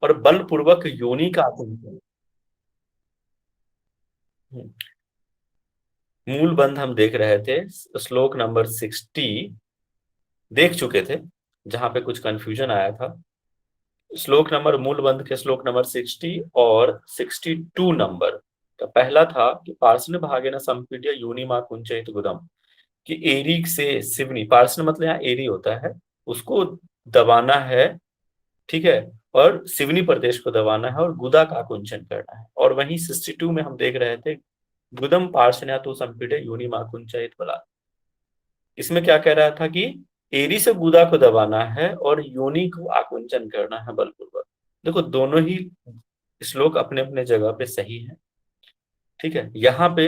और बलपूर्वक योनि का आकुंचन। हम्म, मूल बंध हम देख रहे थे, श्लोक नंबर 60 देख चुके थे, जहां पे कुछ कंफ्यूजन आया था। श्लोक नंबर, मूल बंध के श्लोक नंबर 60 और 62 नंबर का पहला था कि पार्श्व भागेन संपीड्य योनिमा कुंचयित गुदम, कि एरी से सिवनी, पार्श्व मतलब यहाँ एरी होता है, उसको दबाना है, ठीक है, और सिवनी प्रदेश को दबाना है और गुदा का आकुंचन करना है। और वहीं 62 में हम देख रहे थे, गुदम पार्श्वना तो संपीडे योनि माकुंचयित बला। इसमें क्या कह रहा था कि एरी से गुदा को दबाना है और योनि को आकुंचन करना है बलपूर्वक। देखो दोनों ही श्लोक अपने अपने जगह पे सही है, ठीक है। यहाँ पे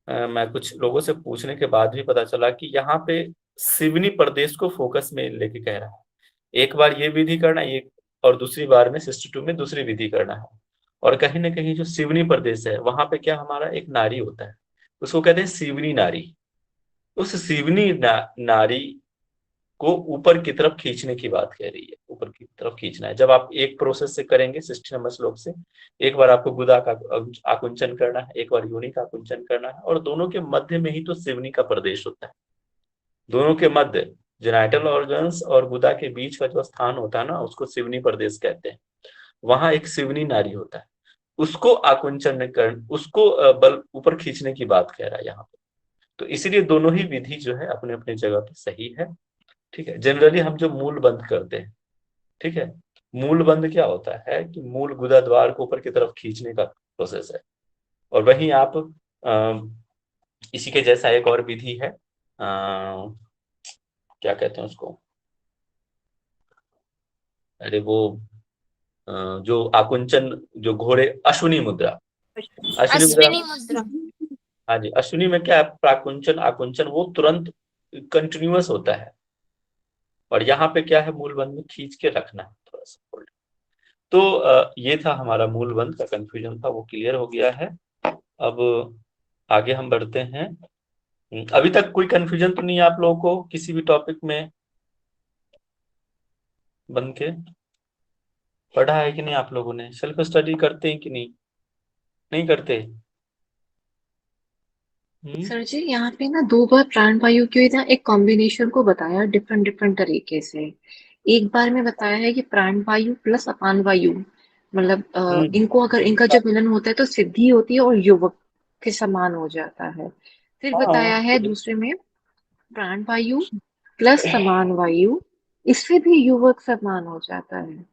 मैं कुछ लोगों से पूछने के बाद भी पता चला कि यहाँ पे सिवनी प्रदेश को फोकस में लेके कह रहा है। एक बार ये विधि करना, ये, और दूसरी बार में 62 में दूसरी विधि करना है। और कहीं ना कहीं जो सिवनी प्रदेश है वहां पे क्या, हमारा एक नारी होता है, उसको कहते हैं सिवनी नारी। उस सिवनी नारी को ऊपर की तरफ खींचने की बात कह रही है, ऊपर की तरफ खींचना है। जब आप एक प्रोसेस से करेंगे 60 नंबर श्लोक से, एक बार आपको गुदा का आकुंचन करना है, एक बार योनि का आकुंचन करना है, और दोनों के मध्य में ही तो सिवनी का प्रदेश होता है। दोनों के मध्य जेनाइटल ऑर्गन्स और गुदा के बीच का जो स्थान होता है ना, उसको सिवनी प्रदेश कहते हैं। वहां एक सिवनी नारी होता है, उसको आकुंचन कर, उसको बल ऊपर खींचने की बात कह रहा है यहाँ पे। तो इसीलिए दोनों ही विधि जो है अपने अपने जगह पे सही है, ठीक है। जनरली हम जो मूल बंद करते हैं, ठीक है, मूल बंद क्या होता है कि मूल गुदा द्वार को ऊपर की तरफ खींचने का प्रोसेस है। और वहीं आप इसी के जैसा एक और विधि है, क्या कहते हैं उसको, अरे वो अ, जो आकुंचन, जो घोड़े, अश्विनी मुद्रा। अश्विनी मुद्रा अश्विनी में, मुद्रा। हाँ जी, अश्विनी में क्या है, प्राकुंचन आकुंचन वो तुरंत कंटिन्यूअस होता है। और यहाँ पे क्या है, मूल बंध में खींच के रखना है थोड़ा सा hold। तो ये था हमारा मूल बंध का कंफ्यूजन था, वो क्लियर हो गया है। अब आगे हम बढ़ते हैं। अभी तक कोई कंफ्यूजन तो नहीं है आप लोगों को किसी भी टॉपिक में, बंध के पढ़ा है कि नहीं, आप लोगों ने सेल्फ स्टडी करते हैं कि नहीं, नहीं करते? हम्म। सर जी यहाँ पे ना दो बार प्राण वायु की ना एक कॉम्बिनेशन को बताया डिफरेंट डिफरेंट तरीके से। एक बार में बताया है कि प्राण वायु प्लस अपान वायु, मतलब हम्म। इनको अगर इनका जब मिलन होता है तो सिद्धि होती है और युवक के समान हो जाता है। फिर बताया हाँ है दूसरे में प्राण वायु प्लस समान वायु, इससे भी युवक समान हो जाता है।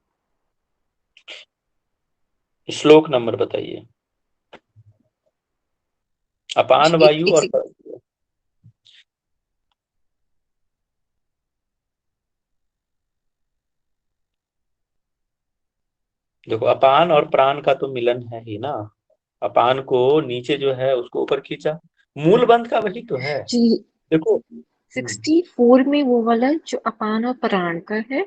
श्लोक नंबर बताइए, अपान जी, वायु एक और सेकंड। देखो अपान और प्राण का तो मिलन है ही ना। अपान को नीचे जो है उसको ऊपर खींचा, मूल बंध का वही तो है। जी, देखो। 64 में वो वाला जो अपान और प्राण का है,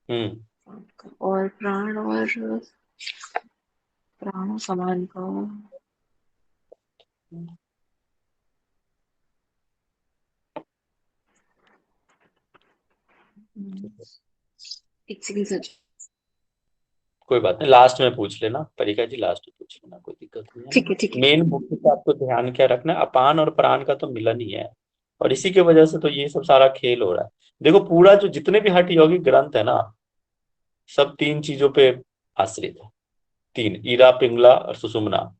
हम्म। और प्राण और प्राण और समान का। हम्म, एक सेकंड सर। कोई बात नहीं, लास्ट में पूछ लेना परीक्षा जी, लास्ट में पूछ लेना, कोई दिक्कत नहीं है ठीक ना। है, ठीक है। मेन मुख्य से आपको ध्यान क्या रखना है, अपान और प्राण का तो मिलन ही है, और इसी की वजह से तो ये सब सारा खेल हो रहा है। देखो पूरा जो जितने भी हठ योगिक ग्रंथ है ना, सब तीन चीजों पे आश्रित है। तीन, ईरा पिंगला और सुषुम्ना,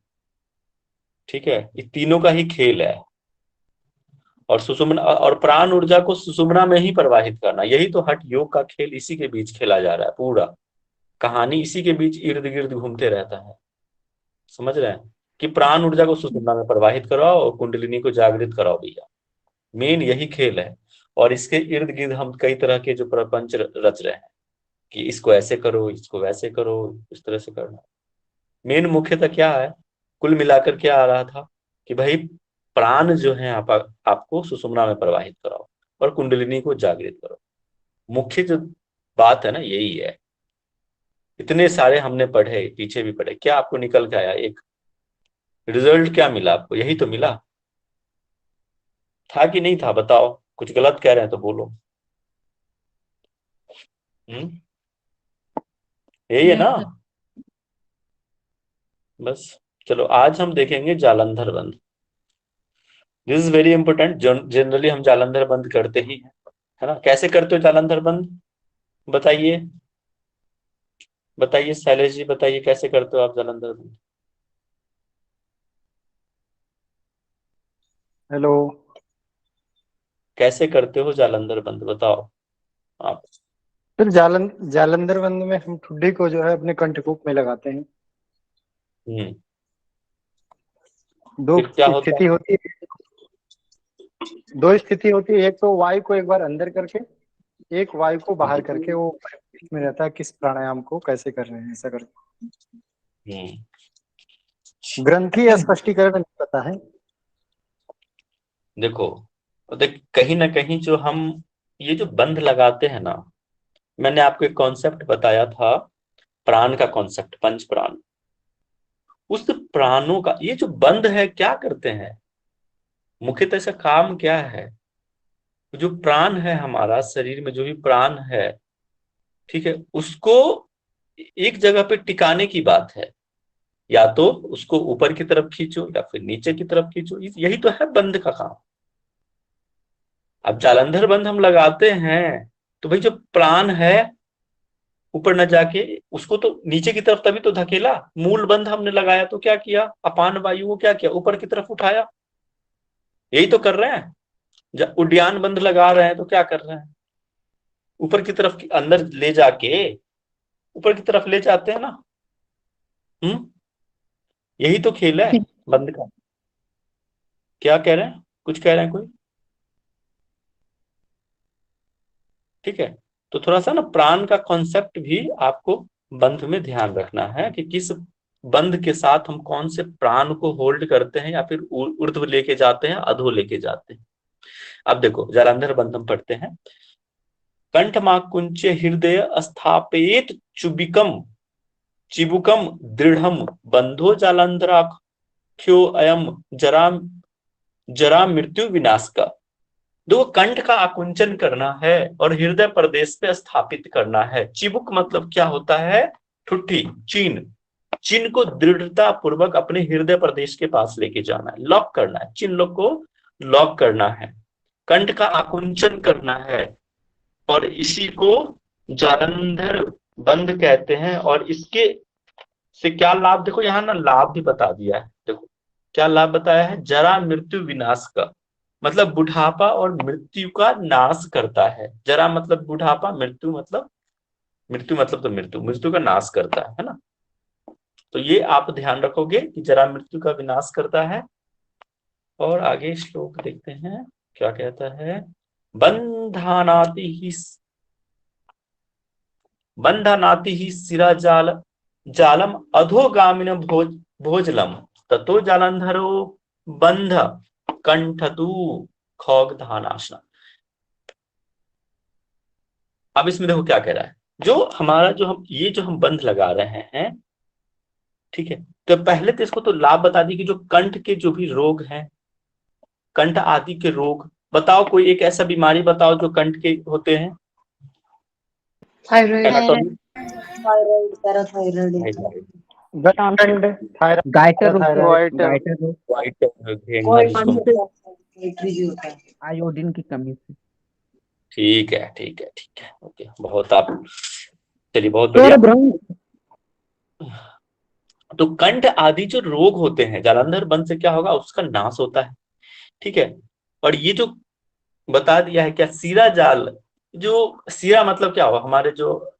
ठीक है, ये तीनों का ही खेल है। और सुषुम्ना और प्राण ऊर्जा को सुषुम्ना में ही प्रवाहित करना, यही तो हठ योग का खेल, इसी के बीच खेला जा रहा है। पूरा कहानी इसी के बीच इर्द गिर्द घूमते रहता है, समझ रहे हैं, कि प्राण ऊर्जा को सुषुम्ना में प्रवाहित कराओ और कुंडलिनी को जागृत कराओ भैया। मेन यही खेल है। और इसके इर्द गिर्द हम कई तरह के जो प्रपंच रच रहे हैं, कि इसको ऐसे करो, इसको वैसे करो, इस तरह से करना। मेन मुख्यतः क्या है, कुल मिलाकर क्या आ रहा था कि भाई प्राण जो है आपको सुषुम्ना में प्रवाहित कराओ और कुंडलिनी को जागृत करो। मुख्य जो बात है ना यही है। इतने सारे हमने पढ़े, पीछे भी पढ़े, क्या आपको निकल के आया एक रिजल्ट, क्या मिला आपको, यही तो मिला। था कि नहीं था, बताओ, कुछ गलत कह रहे हैं तो बोलो। हम्म। यही है ना? हम्म। बस। चलो आज हम देखेंगे जालंधर बंध। This is very important. Generally हम जालंधर बंद करते ही हैं, है ना? कैसे करते हो जालंधर बंद? बताइए, बताइए शैलेश जी, बताइए कैसे करते हो आप जालंधर बंद? हेलो। कैसे करते हो जालंधर बंद, बताओ आप। फिर जालंधर बंद में हम ठुड्डी को जो है अपने कंठकूप में लगाते हैं। हम्म। दो फिर क्या होता स्थिति है? होती है। दो स्थिति होती है, एक तो वायु को एक बार अंदर करके, एक वायु को बाहर करके। वो में रहता है किस प्राणायाम को कैसे कर रहे हैं, ऐसा करके। हम्म। ग्रंथि या स्पष्टीकरण नहीं पता है। देखो, देख कहीं ना कहीं जो हम ये जो बंध लगाते हैं ना, मैंने आपको एक कॉन्सेप्ट बताया था, प्राण का कॉन्सेप्ट, पंच प्राण। उस प्राणों का ये जो बंध है क्या करते हैं, मुख्यतः इसका काम क्या है? जो प्राण है हमारा शरीर में, जो भी प्राण है, ठीक है, उसको एक जगह पे टिकाने की बात है। या तो उसको ऊपर की तरफ खींचो या फिर नीचे की तरफ खींचो, यही तो है बंध का काम। अब जालंधर बंध हम लगाते हैं तो भाई जो प्राण है ऊपर न जाके उसको तो नीचे की तरफ तभी तो धकेला। मूल बंध हमने लगाया तो क्या किया, अपान वायु को क्या किया, ऊपर की तरफ उठाया। यही तो कर रहे हैं। जब उड्डयन बंध लगा रहे हैं तो क्या कर रहे हैं, ऊपर की तरफ अंदर ले जाके ऊपर की तरफ ले जाते हैं ना। हम्म। यही तो खेल है बंद का। क्या कह रहे हैं, कुछ कह रहे हैं कोई? ठीक है। तो थोड़ा सा ना प्राण का कॉन्सेप्ट भी आपको बंध में ध्यान रखना है कि किस बंध के साथ हम कौन से प्राण को होल्ड करते हैं या फिर ऊर्ध्व लेके जाते हैं, अधो लेके जाते हैं। अब देखो जालंधर बंध हम पढ़ते हैं। कंठमाकुंचे हृदय स्थापित चुबिकम चिबुकम दृढ़म बंधो जालंधराख्यो अयम जरा जरा मृत्यु विनाश का। दो, कंठ का आकुंचन करना है और हृदय प्रदेश पे स्थापित करना है। चिबुक मतलब क्या होता है, ठुट्ठी, चिन्ह। चिन्ह को दृढ़ता पूर्वक अपने हृदय प्रदेश के पास लेके जाना है, लॉक करना है, चिन्ह को लॉक करना है। कंठ का आकुंचन करना है और इसी को जालंधर बंद कहते हैं। और इसके से क्या लाभ, देखो यहाँ ना लाभ भी बता दिया है। देखो क्या लाभ बताया है, जरा मृत्यु विनाश का, मतलब बुढ़ापा और मृत्यु का नाश करता है। जरा मतलब बुढ़ापा, मृत्यु मतलब तो मृत्यु, मृत्यु का नाश करता है ना। तो ये आप ध्यान रखोगे कि जरा मृत्यु का विनाश करता है। और आगे श्लोक देखते हैं क्या कहता है। बंधानाति ही बंधनाति ही सिरा जालम अधोगामिन भोजलम ततो जालंधरो बंध कंठतु खौग धानाशना। अब इसमें देखो क्या कह रहा है, जो हमारा जो हम ये जो हम बंध लगा रहे हैं, ठीक है, तो पहले तो इसको तो लाभ बता दी कि जो कंठ के जो भी रोग हैं, कंठ आदि के रोग, बताओ कोई एक ऐसा बीमारी बताओ जो कंठ के होते हैं। थायराइड। एनाटॉमी। Thyroid, parathyroid. गठबंध, गाइटर रोग तो थायराइड। गाइटर रोग व्हाइट घेंगा कोई जिसको हम- भी होता है। आयोडीन की कमी से। ठीक है, ठीक है, ठीक है, ओके, बहुत आप, चलिए बहुत सर बढ़िया। ब्रह्म तो कंठ आदि जो रोग होते हैं, जालंधर बंध से क्या होगा, उसका नाश होता है। ठीक है। और ये जो बता दिया है क्या, सीरा जाल, जो सीरा मतलब क्या हुआ, हमारे जो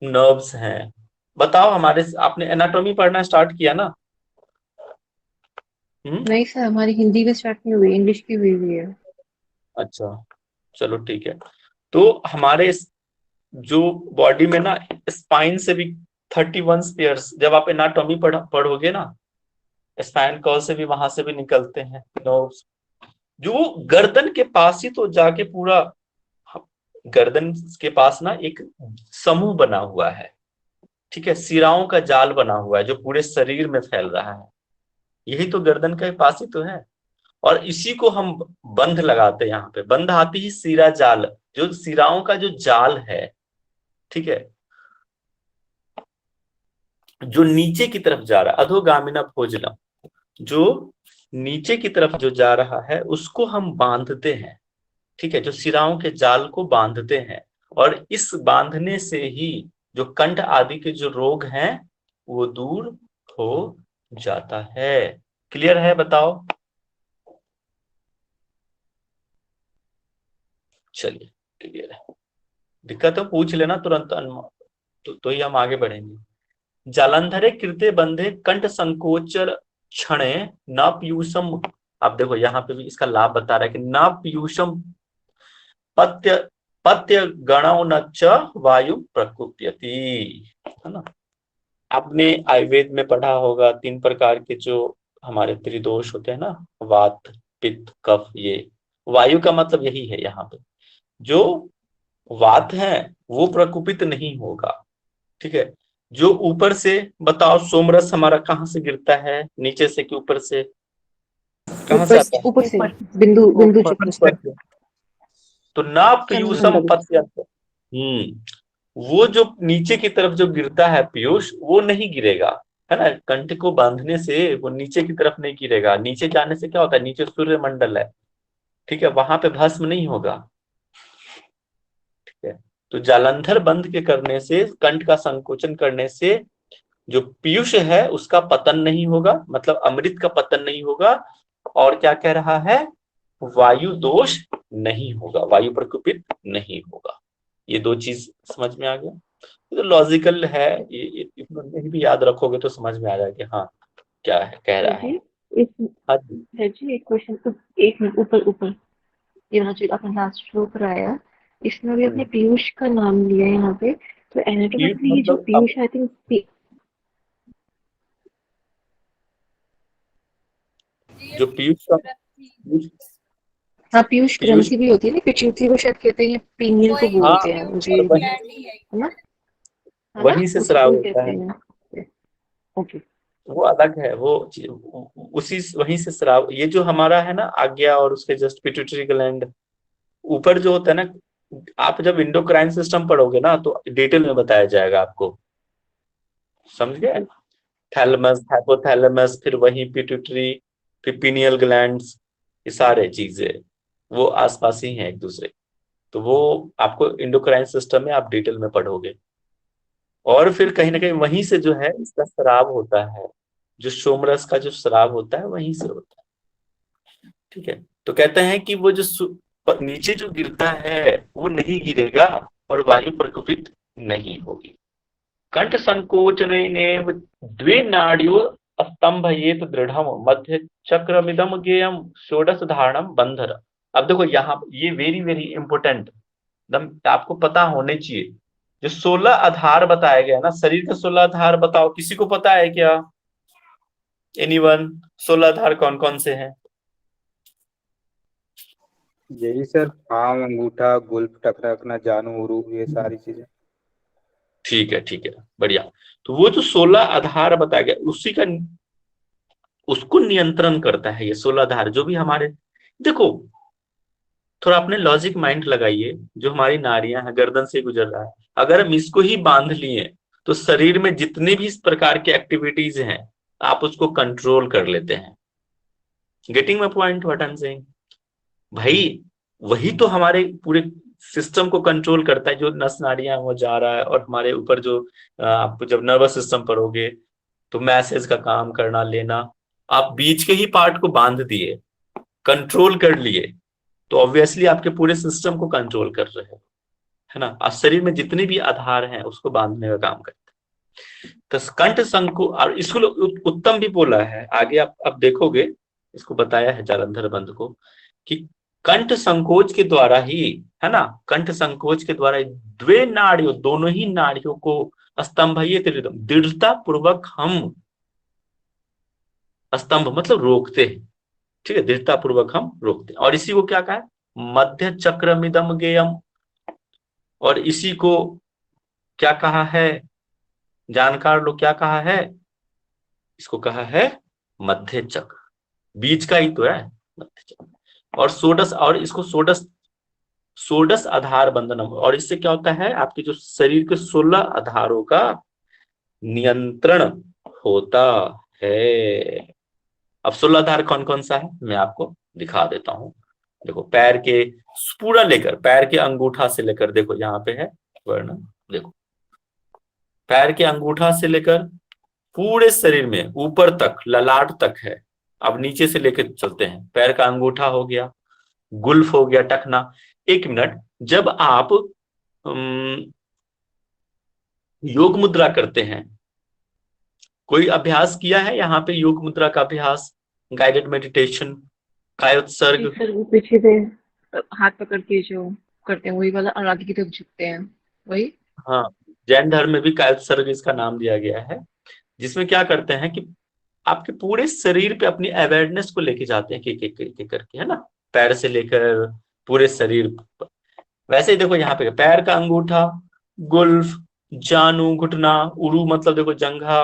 नर्व्स हैं, बताओ हमारे, आपने एनाटॉमी पढ़ना स्टार्ट किया ना? नहीं सर, हमारी हिंदी में स्टार्ट नहीं हुई, इंग्लिश की हुई है। अच्छा, चलो ठीक है। तो हमारे जो बॉडी में ना स्पाइन से भी 31 स्पेयर्स, जब आप एनाटॉमी पढ़ोगे ना, स्पाइन कॉल से भी, वहां से भी निकलते हैं नर्व्स, जो गर्दन के पास ही तो जाके पूरा, गर्दन के पास ना एक समूह बना हुआ है, ठीक है, सिराओं का जाल बना हुआ है जो पूरे शरीर में फैल रहा है। यही तो गर्दन के पास ही तो है। और इसी को हम बंध लगाते हैं। यहाँ पे बंध आती ही सिरा जाल, जो सिराओं का जो जाल है, ठीक है, जो नीचे की तरफ जा रहा है, अधोगामिना भोजनम, जो नीचे की तरफ जो जा रहा है उसको हम बांधते हैं, ठीक है, जो सिराओं के जाल को बांधते हैं, और इस बांधने से ही जो कंठ आदि के जो रोग हैं वो दूर हो जाता है। क्लियर है? बताओ। चलिए, क्लियर है। दिक्कत है पूछ लेना तुरंत, तो ही हम आगे बढ़ेंगे। जालंधरे कृते बंधे कंठ संकोचर क्षणे न पीयूषम। अब देखो यहाँ पे भी इसका लाभ बता रहा है कि न पीयूषम पत्य पत्य गणौ न च वायु प्रकुप्यति, है ना। आपने आयुर्वेद में पढ़ा होगा 3 प्रकार के जो हमारे त्रिदोष होते हैं ना, वात पित्त कफ। ये वायु का मतलब यही है। यहाँ पे जो वात है वो प्रकुपित नहीं होगा, ठीक है। जो ऊपर से, बताओ सोमरस हमारा कहाँ से गिरता है, नीचे से कि ऊपर से, कहाँ से आता है? ऊपर से बिंदु बिंदु चक्र से। ऊपर से। तो ना पीयूषम चंद्रमंडल। पत्यंत, वो जो नीचे की तरफ जो गिरता है पीयूष, वो नहीं गिरेगा, है ना। कंठ को बांधने से वो नीचे की तरफ नहीं गिरेगा। नीचे जाने से क्या होता है, नीचे सूर्य मंडल है, ठीक है, वहां पे भस्म नहीं होगा, ठीक है। तो जालंधर बंद के करने से, कंठ का संकोचन करने से जो पीयूष है उसका पतन नहीं होगा, मतलब अमृत का पतन नहीं होगा। और क्या कह रहा है, वायु दोष नहीं होगा, वायु प्रकोपित नहीं होगा। ये 2 चीज समझ में आ गया। तो लॉजिकल है ये इतना नहीं भी याद रखोगे तो समझ में आ जाएगा कि हाँ क्या है कह रहा है। हाँ जी। जी एक क्वेश्चन, एक मिनट, ऊपर ऊपर ये वाला जो आपने लास्ट शो कराया, इसमें भी अपने पीयूष का नाम लिया है यहाँ पे, तो पीयूष एनाटोमी ये जो मतलब पीयूष आई थिंक जो पीयूष का हाँ पीयूष पीयूष, ग्रंथि भी होती है ना, पिट्यूटरी को शायद कहते हैं, पीनियल को हाँ, बोलते हैं मुझे, और है ना, वहीं से उसको स्राव ही होता कहते है। हैं। ओके। वो अलग है, वो उसी वहीं से स्राव। ये जो हमारा है ना आज्ञा और उसके जस्ट पिट्यूटरी ग्लैंड ऊपर जो होता है ना, आप जब इंडोक्राइन सिस्टम पढ़ोगे ना तो डिटेल में बताया जाएगा आपको, समझ गए। थैलेमस, हाइपोथैलेमस, फिर वही पिट्यूटरी, फिर पीनियल ग्लैंड्स, ये सारे चीजें वो आसपास ही हैं एक दूसरे। तो वो आपको इंडोक्राइन सिस्टम में आप डिटेल में पढ़ोगे। और फिर कहीं ना कहीं वहीं से जो है इसका स्राव होता है, जो सोमरस का जो स्राव होता है वहीं से होता है, ठीक है। तो कहते हैं कि वो जो नीचे जो गिरता है वो नहीं गिरेगा और वायु प्रकोपित नहीं होगी। कंठ संकोचनेनेव द्वे नाड्यो स्तंभयेत दृढ़म मध्य चक्रमिदम गेयम षोडश धारणम बंधर। अब देखो यहाँ ये वेरी वेरी इंपोर्टेंट, एकदम आपको पता होने चाहिए। जो 16 आधार बताया गया ना, शरीर के 16 आधार बताओ, किसी को पता है क्या? एनीवन? 16 आधार कौन कौन से हैं? यही सर, पाँव, अंगूठा, गुल्फ, टकटकना, जानू, उरू, ये सारी चीजें। ठीक है, ठीक है, बढ़िया। तो वो जो 16 आधार बताया गया उसी का, उसको नियंत्रण करता है ये 16 आधार जो भी हमारे। देखो थोड़ा अपने लॉजिक माइंड लगाइए, जो हमारी नाड़ियां हैं गर्दन से गुजर रहा है, अगर हम इसको ही बांध लिए तो शरीर में जितने भी इस प्रकार के एक्टिविटीज हैं आप उसको कंट्रोल कर लेते हैं। Getting my point what I am saying? भाई वही तो हमारे पूरे सिस्टम को कंट्रोल करता है, जो नस नाड़ियां वो जा रहा है। और हमारे ऊपर जो आप जब नर्वस सिस्टम पढ़ोगे तो मैसेज का काम करना लेना, आप बीच के ही पार्ट को बांध दिए, कंट्रोल कर लिए, तो ऑब्वियसली आपके पूरे सिस्टम को कंट्रोल कर रहे हो, है ना। और शरीर में जितने भी आधार हैं उसको बांधने का काम करते हैं। तो कंठ संको, और इसको उत्तम भी बोला है आगे, आप देखोगे इसको बताया है जालंधर बंध को कि कंठ संकोच के द्वारा ही, है ना, कंठ संकोच के द्वारा द्वे नाड़ियों, दोनों ही नाड़ियों को स्तंभयेत दृढ़ता पूर्वक हम, स्तंभ मतलब रोकते हैं, ठीक है, दृढ़ता पूर्वक हम रोकते हैं। और इसी को क्या कहा है, मध्य चक्रमिदम गेयम। और इसी को क्या कहा है, जानकार लोग क्या कहा है, इसको कहा है मध्य चक्र, बीच का ही तो है मध्य चक्र। और षोडश, और इसको षोडश आधार बंधनम। और इससे क्या होता है, आपके जो शरीर के 16 आधारों का नियंत्रण होता है। अब 16 आधार कौन कौन सा है मैं आपको दिखा देता हूं। देखो पैर के पूरा लेकर, पैर के अंगूठा से लेकर, देखो यहाँ पे है वर्ण, देखो पैर के अंगूठा से लेकर पूरे शरीर में ऊपर तक, ललाट तक है। अब नीचे से लेकर चलते हैं, पैर का अंगूठा हो गया, गुल्फ हो गया, टखना। एक मिनट, जब आप योग मुद्रा करते हैं, कोई अभ्यास किया है यहाँ पे योग मुद्रा का अभ्यास, गाइडेड मेडिटेशन, कायोत्सर्ग? सर वो पीछे से हाथ पकड़ के जो करते हैं वही वाला, और आगे की तरफ झुकते हैं वही। हाँ, जैन धर्म में भी कायोत्सर्ग इसका नाम दिया गया है, जिसमें क्या करते हैं कि आपके पूरे शरीर पे अपनी अवेयरनेस को लेके जाते हैं, एक करके, है ना, पैर से लेकर पूरे शरीर पर। वैसे ही देखो यहाँ पे पैर का अंगूठा, गुल्फ, जानू, घुटना, उरू मतलब देखो जंघा,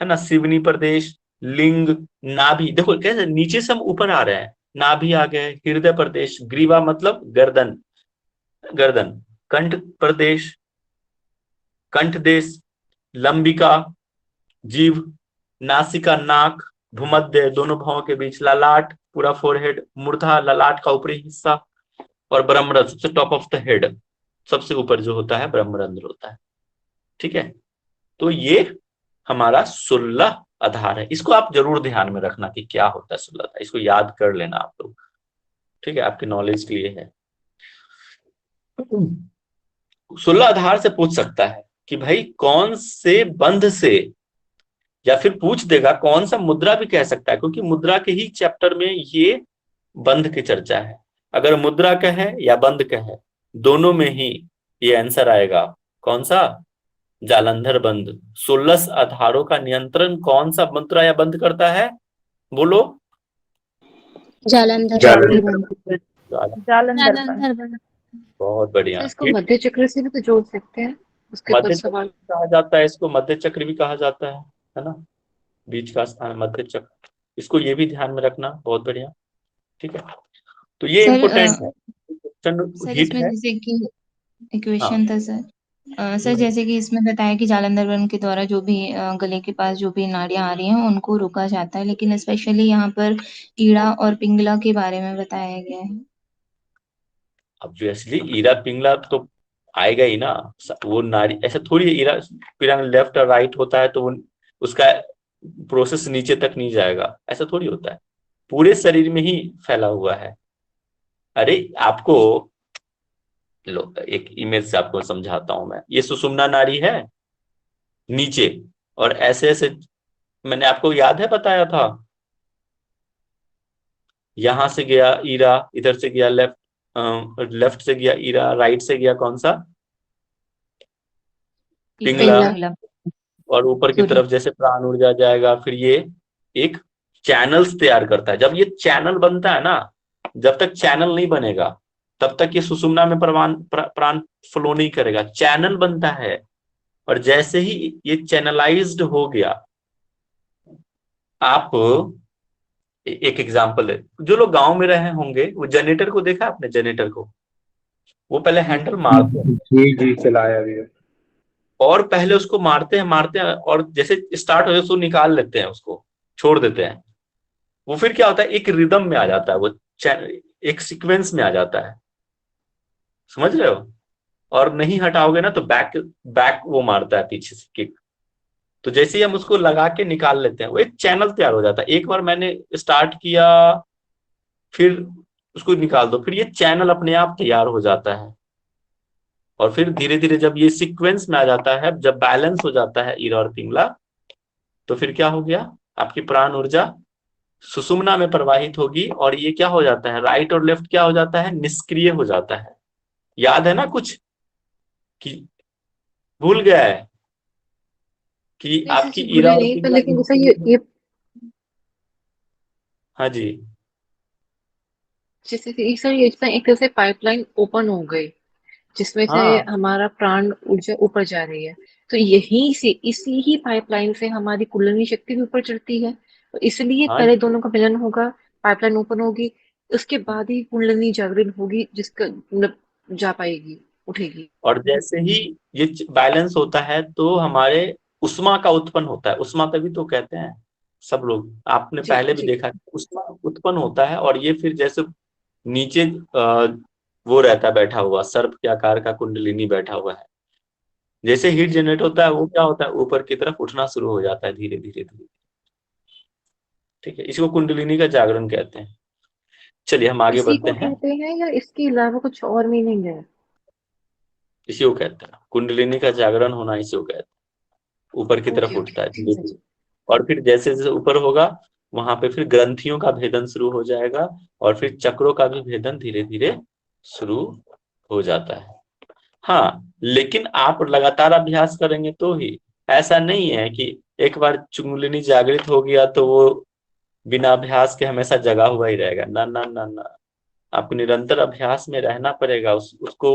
है ना, सिवनी प्रदेश, लिंग, नाभि, देखो कैसे नीचे से हम ऊपर आ रहे हैं, नाभि आ गए, हृदय प्रदेश, ग्रीवा मतलब गर्दन, गर्दन, कंठ प्रदेश, कंठ देश, लंबिका, जीभ, नासिका, नाक, भूमध्य दोनों भावों के बीच, ललाट पूरा फोरहेड, मूर्धा ललाट का ऊपरी हिस्सा, और ब्रह्मरंध्र सबसे टॉप ऑफ द हेड, सबसे ऊपर जो होता है ब्रह्मरंध्र होता है। ठीक है, तो ये हमारा 16 आधार है। इसको आप जरूर ध्यान में रखना कि क्या होता है 16 आधार, इसको याद कर लेना आप लोग। ठीक है, आपके नॉलेज के लिए है। 16 आधार से पूछ सकता है कि भाई कौन से बंध से, या फिर पूछ देगा कौन सा मुद्रा भी कह सकता है, क्योंकि मुद्रा के ही चैप्टर में ये बंध की चर्चा है। अगर मुद्रा का है या बंध का है, दोनों में ही ये आंसर आएगा। कौन सा? जालंधर बंध। 16 आधारों का नियंत्रण कौन सा मुद्रा या बंध करता है? बोलो। जालंधर जालंधर। जालंधर बंध। बहुत बढ़िया। सर इसको मध्य चक्र से भी तो जोड़ सकते हैं, उसके मध्य ऊपर चक्र सवाल। भी कहा जाता है इसको, मध्य चक्र भी कहा जाता है ना, बीच का स्थान मध्य चक्र। इसको ये भी ध्यान में रखना, बहुत बढ़िया। ठीक है, तो ये सर इम्पोर्टेंट है, सर हिट इसमें है। जैसे कि एक हाँ, क्वेश्चन था सर। सर जैसे कि इसमें बताया कि जालंधर बंध के द्वारा जो भी गले के पास जो भी नाड़ियां आ रही हैं उनको रोका जाता है, लेकिन स्पेशली यहाँ पर ईड़ा और पिंगला के बारे में बताया गया है। ऑब्वियसली ईरा पिंगला तो आएगा ही ना, वो नाड़ी ऐसा थोड़ी है, ईरा पिंगला लेफ्ट और राइट होता है तो उसका प्रोसेस नीचे तक नहीं जाएगा, ऐसा थोड़ी होता है, पूरे शरीर में ही फैला हुआ है। अरे आपको लो एक इमेज से आपको समझाता हूं मैं, ये सुषुम्ना नाड़ी है नीचे, और ऐसे ऐसे मैंने आपको याद है बताया था, यहां से गया ईरा, इधर से गया लेफ्ट से गया ईरा, राइट से गया कौन सा? पिंगला। पिंगला। और ऊपर की सूर्य। तरफ जैसे प्राण ऊर्जा जाएगा, फिर ये एक चैनल्स तैयार करता है। जब ये चैनल बनता है ना, जब तक चैनल नहीं बनेगा तब तक ये सुषुम्ना में प्राण फ्लो नहीं करेगा, चैनल बनता है। और जैसे ही ये चैनलाइज्ड हो गया, आप एक एग्जांपल है, जो लोग गांव में रहे होंगे वो जनरेटर को देखा आपने, जनरेटर को वो पहले हैंडल मारते हैं, जी जी चलाया भी है। और पहले उसको मारते हैं और जैसे स्टार्ट हो जाए उसको निकाल लेते हैं, उसको छोड़ देते हैं। वो फिर क्या होता है, एक रिदम में आ जाता है, वो एक सीक्वेंस में आ जाता है, समझ रहे हो? और नहीं हटाओगे ना तो बैक बैक वो मारता है पीछे से किक। तो जैसे ही हम उसको लगा के निकाल लेते हैं, वो एक चैनल तैयार हो जाता है। एक बार मैंने स्टार्ट किया, फिर उसको निकाल दो, फिर ये चैनल अपने आप तैयार हो जाता है। और फिर धीरे धीरे जब ये सीक्वेंस में आ जाता है, जब बैलेंस हो जाता है ईरा और पिंगला, तो फिर क्या हो गया, आपकी प्राण ऊर्जा सुषुम्ना में प्रवाहित होगी, और ये क्या हो जाता है, राइट और लेफ्ट क्या हो जाता है, निष्क्रिय हो जाता है। याद है ना कुछ कि भूल गया है कि नहीं आपकी सर भूले ईरा और नहीं, पर पिंगला लेकिन जैसे ये हाँ जी, जैसे कि सर ये जैसे एक तरह से पाइपलाइन ओपन हो गई, जिसमें से हाँ हमारा प्राण ऊर्जा ऊपर जा रही है। तो यहीं से, इसी ही पाइपलाइन से हमारी कुंडलिनी शक्ति भी ऊपर चढ़ती है। तो इसलिए हाँ पहले दोनों का मिलन होगा, पाइपलाइन ओपन होगी, उसके बाद ही कुंडलिनी जागृत होगी, जिसका मतलब जा पाएगी, उठेगी। और जैसे ही ये बैलेंस होता है तो हमारे उष्मा का उत्पन्न होता है, उष्मा तभी तो कहते हैं सब लोग, आपने जी पहले भी जी। देखा है, उष्मा उत्पन्न होता है और ये फिर जैसे नीचे वो रहता है बैठा हुआ, सर्प के आकार का कुंडलिनी बैठा हुआ है, जैसे हीट जनरेट होता है वो क्या होता है, ऊपर की तरफ उठना शुरू हो जाता है धीरे धीरे धीरे। ठीक है, इसको कुंडलिनी का जागरण कहते हैं। चलिए हम आगे इसी बढ़ते को हैं। कहते हैं या इसके अलावा कुछ और मीनिंग है? इसी को कहते हैं कुंडलिनी का जागरण होना, इसी को कहते हैं, ऊपर की तरफ ओके ओके, उठता है ठीक धीरे है धीरे। जी। और फिर जैसे जैसे ऊपर होगा वहां पे फिर ग्रंथियों का भेदन शुरू हो जाएगा और फिर चक्रों का भी भेदन धीरे धीरे शुरू हो जाता है। हाँ, लेकिन आप लगातार अभ्यास करेंगे तो ही, ऐसा नहीं है कि एक बार कुंडलिनी जागृत हो गया तो वो बिना अभ्यास के हमेशा जगा हुआ ही रहेगा। ना ना ना ना, आपको निरंतर अभ्यास में रहना पड़ेगा उसको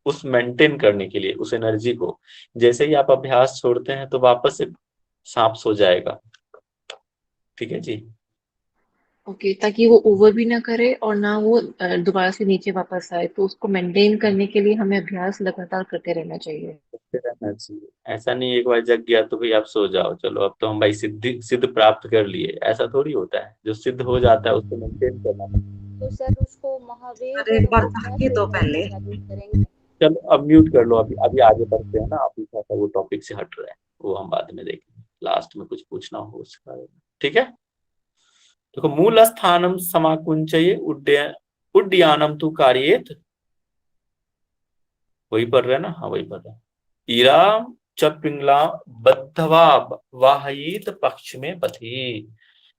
उस मेंटेन करने के लिए, उस एनर्जी को। जैसे ही आप अभ्यास छोड़ते हैं तो वापस से सांप सो जाएगा। ठीक है जी। ओके, ताकि वो ओवर भी ना करे और ना वो दोबारा से नीचे वापस आए, तो उसको मेंटेन करने के लिए हमें अभ्यास लगातार करते रहना चाहिए। करते रहना चाहिए। ऐसा नहीं एक बार जग गया तो भाई आप सो जाओ, चलो अब तो हम भाई सिद्ध प्राप्त कर लिए, ऐसा थोड़ी होता है। जो सिद्ध हो जाता है उसको मेंटेन करना पड़ता तो सर उसको महावेग अरे एक बार मुद्रा ताकिए से तो कैसे पहले। जागृत करेंगे? है। चलो अब म्यूट कर लो, अभी अभी आगे बढ़ते हैं ना, अभी थोड़ा सा वो टॉपिक से हट रहे हैं, वो हम बाद में देखेंगे, लास्ट में कुछ पूछना हो उसके बारे में। ठीक है, देखो मूल स्थानम समाकुंचये उड्डयानम तु कार्येत, वही पढ़ रहे हैं ना? हाँ वही पढ़ रहे हैं। ईरा च पिंगला बद्धवा वाहित पक्ष में पथी।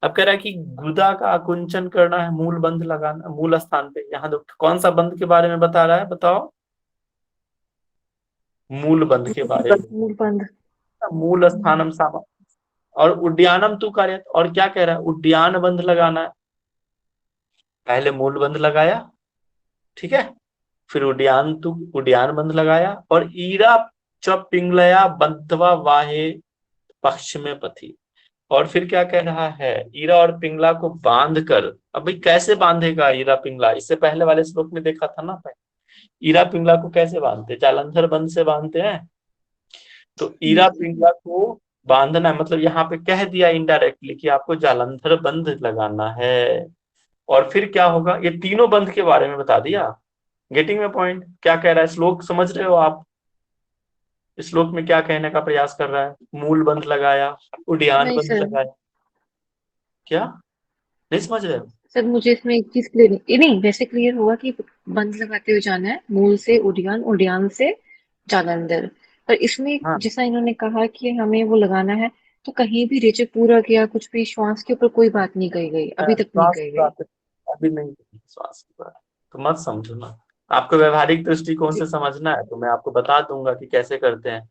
अब कह रहा है कि गुदा का आकुंचन करना है, मूल बंध लगाना मूल स्थान पे। यहाँ देखो कौन सा बंध के बारे में बता रहा है, बताओ? मूल बंध के बारे में। मूल बंध। मूल स्थानम सामा और उड्डयानम तु कार्य, और क्या कह रहा है, उड्डयान बंध लगाना है। पहले मूल बंध लगाया, ठीक है, फिर उड्डयान बंध लगाया, और ईरा च पिंगलया बंधवा वाहे पक्ष में पथी। और फिर क्या कह रहा है, ईरा और पिंगला को बांध कर। अब भाई कैसे बांधेगा ईरा पिंगला, इससे पहले वाले श्लोक में देखा था ना। ईरा पिंगला को कैसे बांधते, जालंधर बंध से बांधते हैं। तो ईरा पिंगला को बांधना है, मतलब यहाँ पे कह दिया इनडायरेक्टली कि आपको जालंधर बंध लगाना है। और फिर क्या होगा, ये तीनों बंध के बारे में बता दिया। गेटिंग में पॉइंट, क्या कह रहा है श्लोक, समझ रहे हो आप? इस श्लोक में क्या कहने का प्रयास कर रहा है, मूल बंध लगाया, उड्डयान नहीं बंध सर। लगाया, क्या नहीं समझ रहे हो? सर मुझे इसमें एक चीज क्लियर नहीं, नहीं वैसे क्लियर हुआ कि बंद लगाते हुए जाना है, मूल से उड्डयान, उड्डयान से जालंधर। पर इसमें हाँ जैसा इन्होंने कहा कि हमें वो लगाना है, तो कहीं भी रेचक पूरक या कुछ भी श्वास के ऊपर कोई बात नहीं कही गई, अभी तक नहीं श्वास कही की गई। बात है, अभी नहीं, श्वास की बात तो मत समझो ना। आपको व्यवहारिक दृष्टिकोण जी से समझना है तो मैं आपको बता दूंगा कि कैसे करते हैं,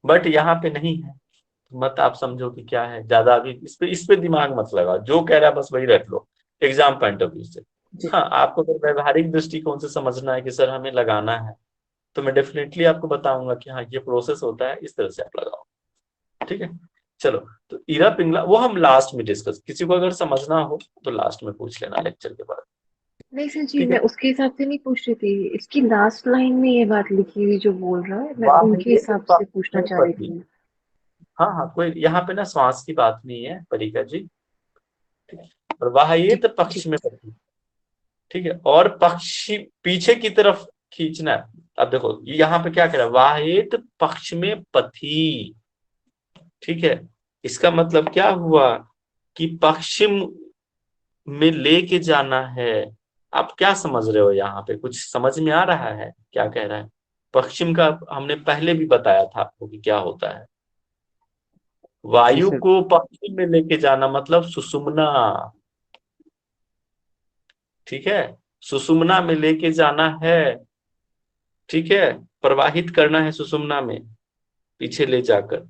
बट यहाँ पे नहीं है। तो मत आप समझो कि क्या है, ज्यादा अभी इस पे दिमाग मत लगाओ, जो कह रहा है बस वही रख लो एग्जाम पॉइंट ऑफ व्यू से। जी। हाँ, आपको अगर व्यवहारिक दृष्टिकोण से समझना है कि सर हमें लगाना है, तो मैं डेफिनेटली आपको बताऊंगा कि हाँ ये प्रोसेस होता है, इस तरह से आप लगाओ। ठीक है, चलो। तो ईरा पिंगला वो हम लास्ट में डिस्कस, किसी को अगर समझना हो तो लास्ट में पूछ लेना लेक्चर के बाद। नहीं सर जी, ठीक मैं है, उसके हिसाब से नहीं पूछ रही थी, इसकी लास्ट लाइन में ये बात लिखी हुई जो बोल रहा है, मैं वाह उनके ये तो हिसाब से पक्ष पूछना में चाह रही पति। थी। हाँ हाँ, कोई यहाँ पे ना श्वास की बात नहीं है परिका जी। ठीक है, और वाह ये जी तो पक्ष जी। में पति। ठीक है, और पक्षी पीछे की तरफ खींचना है। अब देखो यहाँ पे क्या कह रहा है, वाहेत पक्ष में पथी। ठीक है, इसका मतलब क्या हुआ कि पश्चिम में लेके जाना है। आप क्या समझ रहे हो, यहाँ पे कुछ समझ में आ रहा है क्या कह रहा है? पश्चिम का हमने पहले भी बताया था आपको कि क्या होता है। जी वायु सर। को पश्चिम में लेके जाना मतलब सुषुम्ना। ठीक है, सुषुम्ना में लेके जाना है। ठीक है, प्रवाहित करना है सुषुम्ना में, पीछे ले जाकर।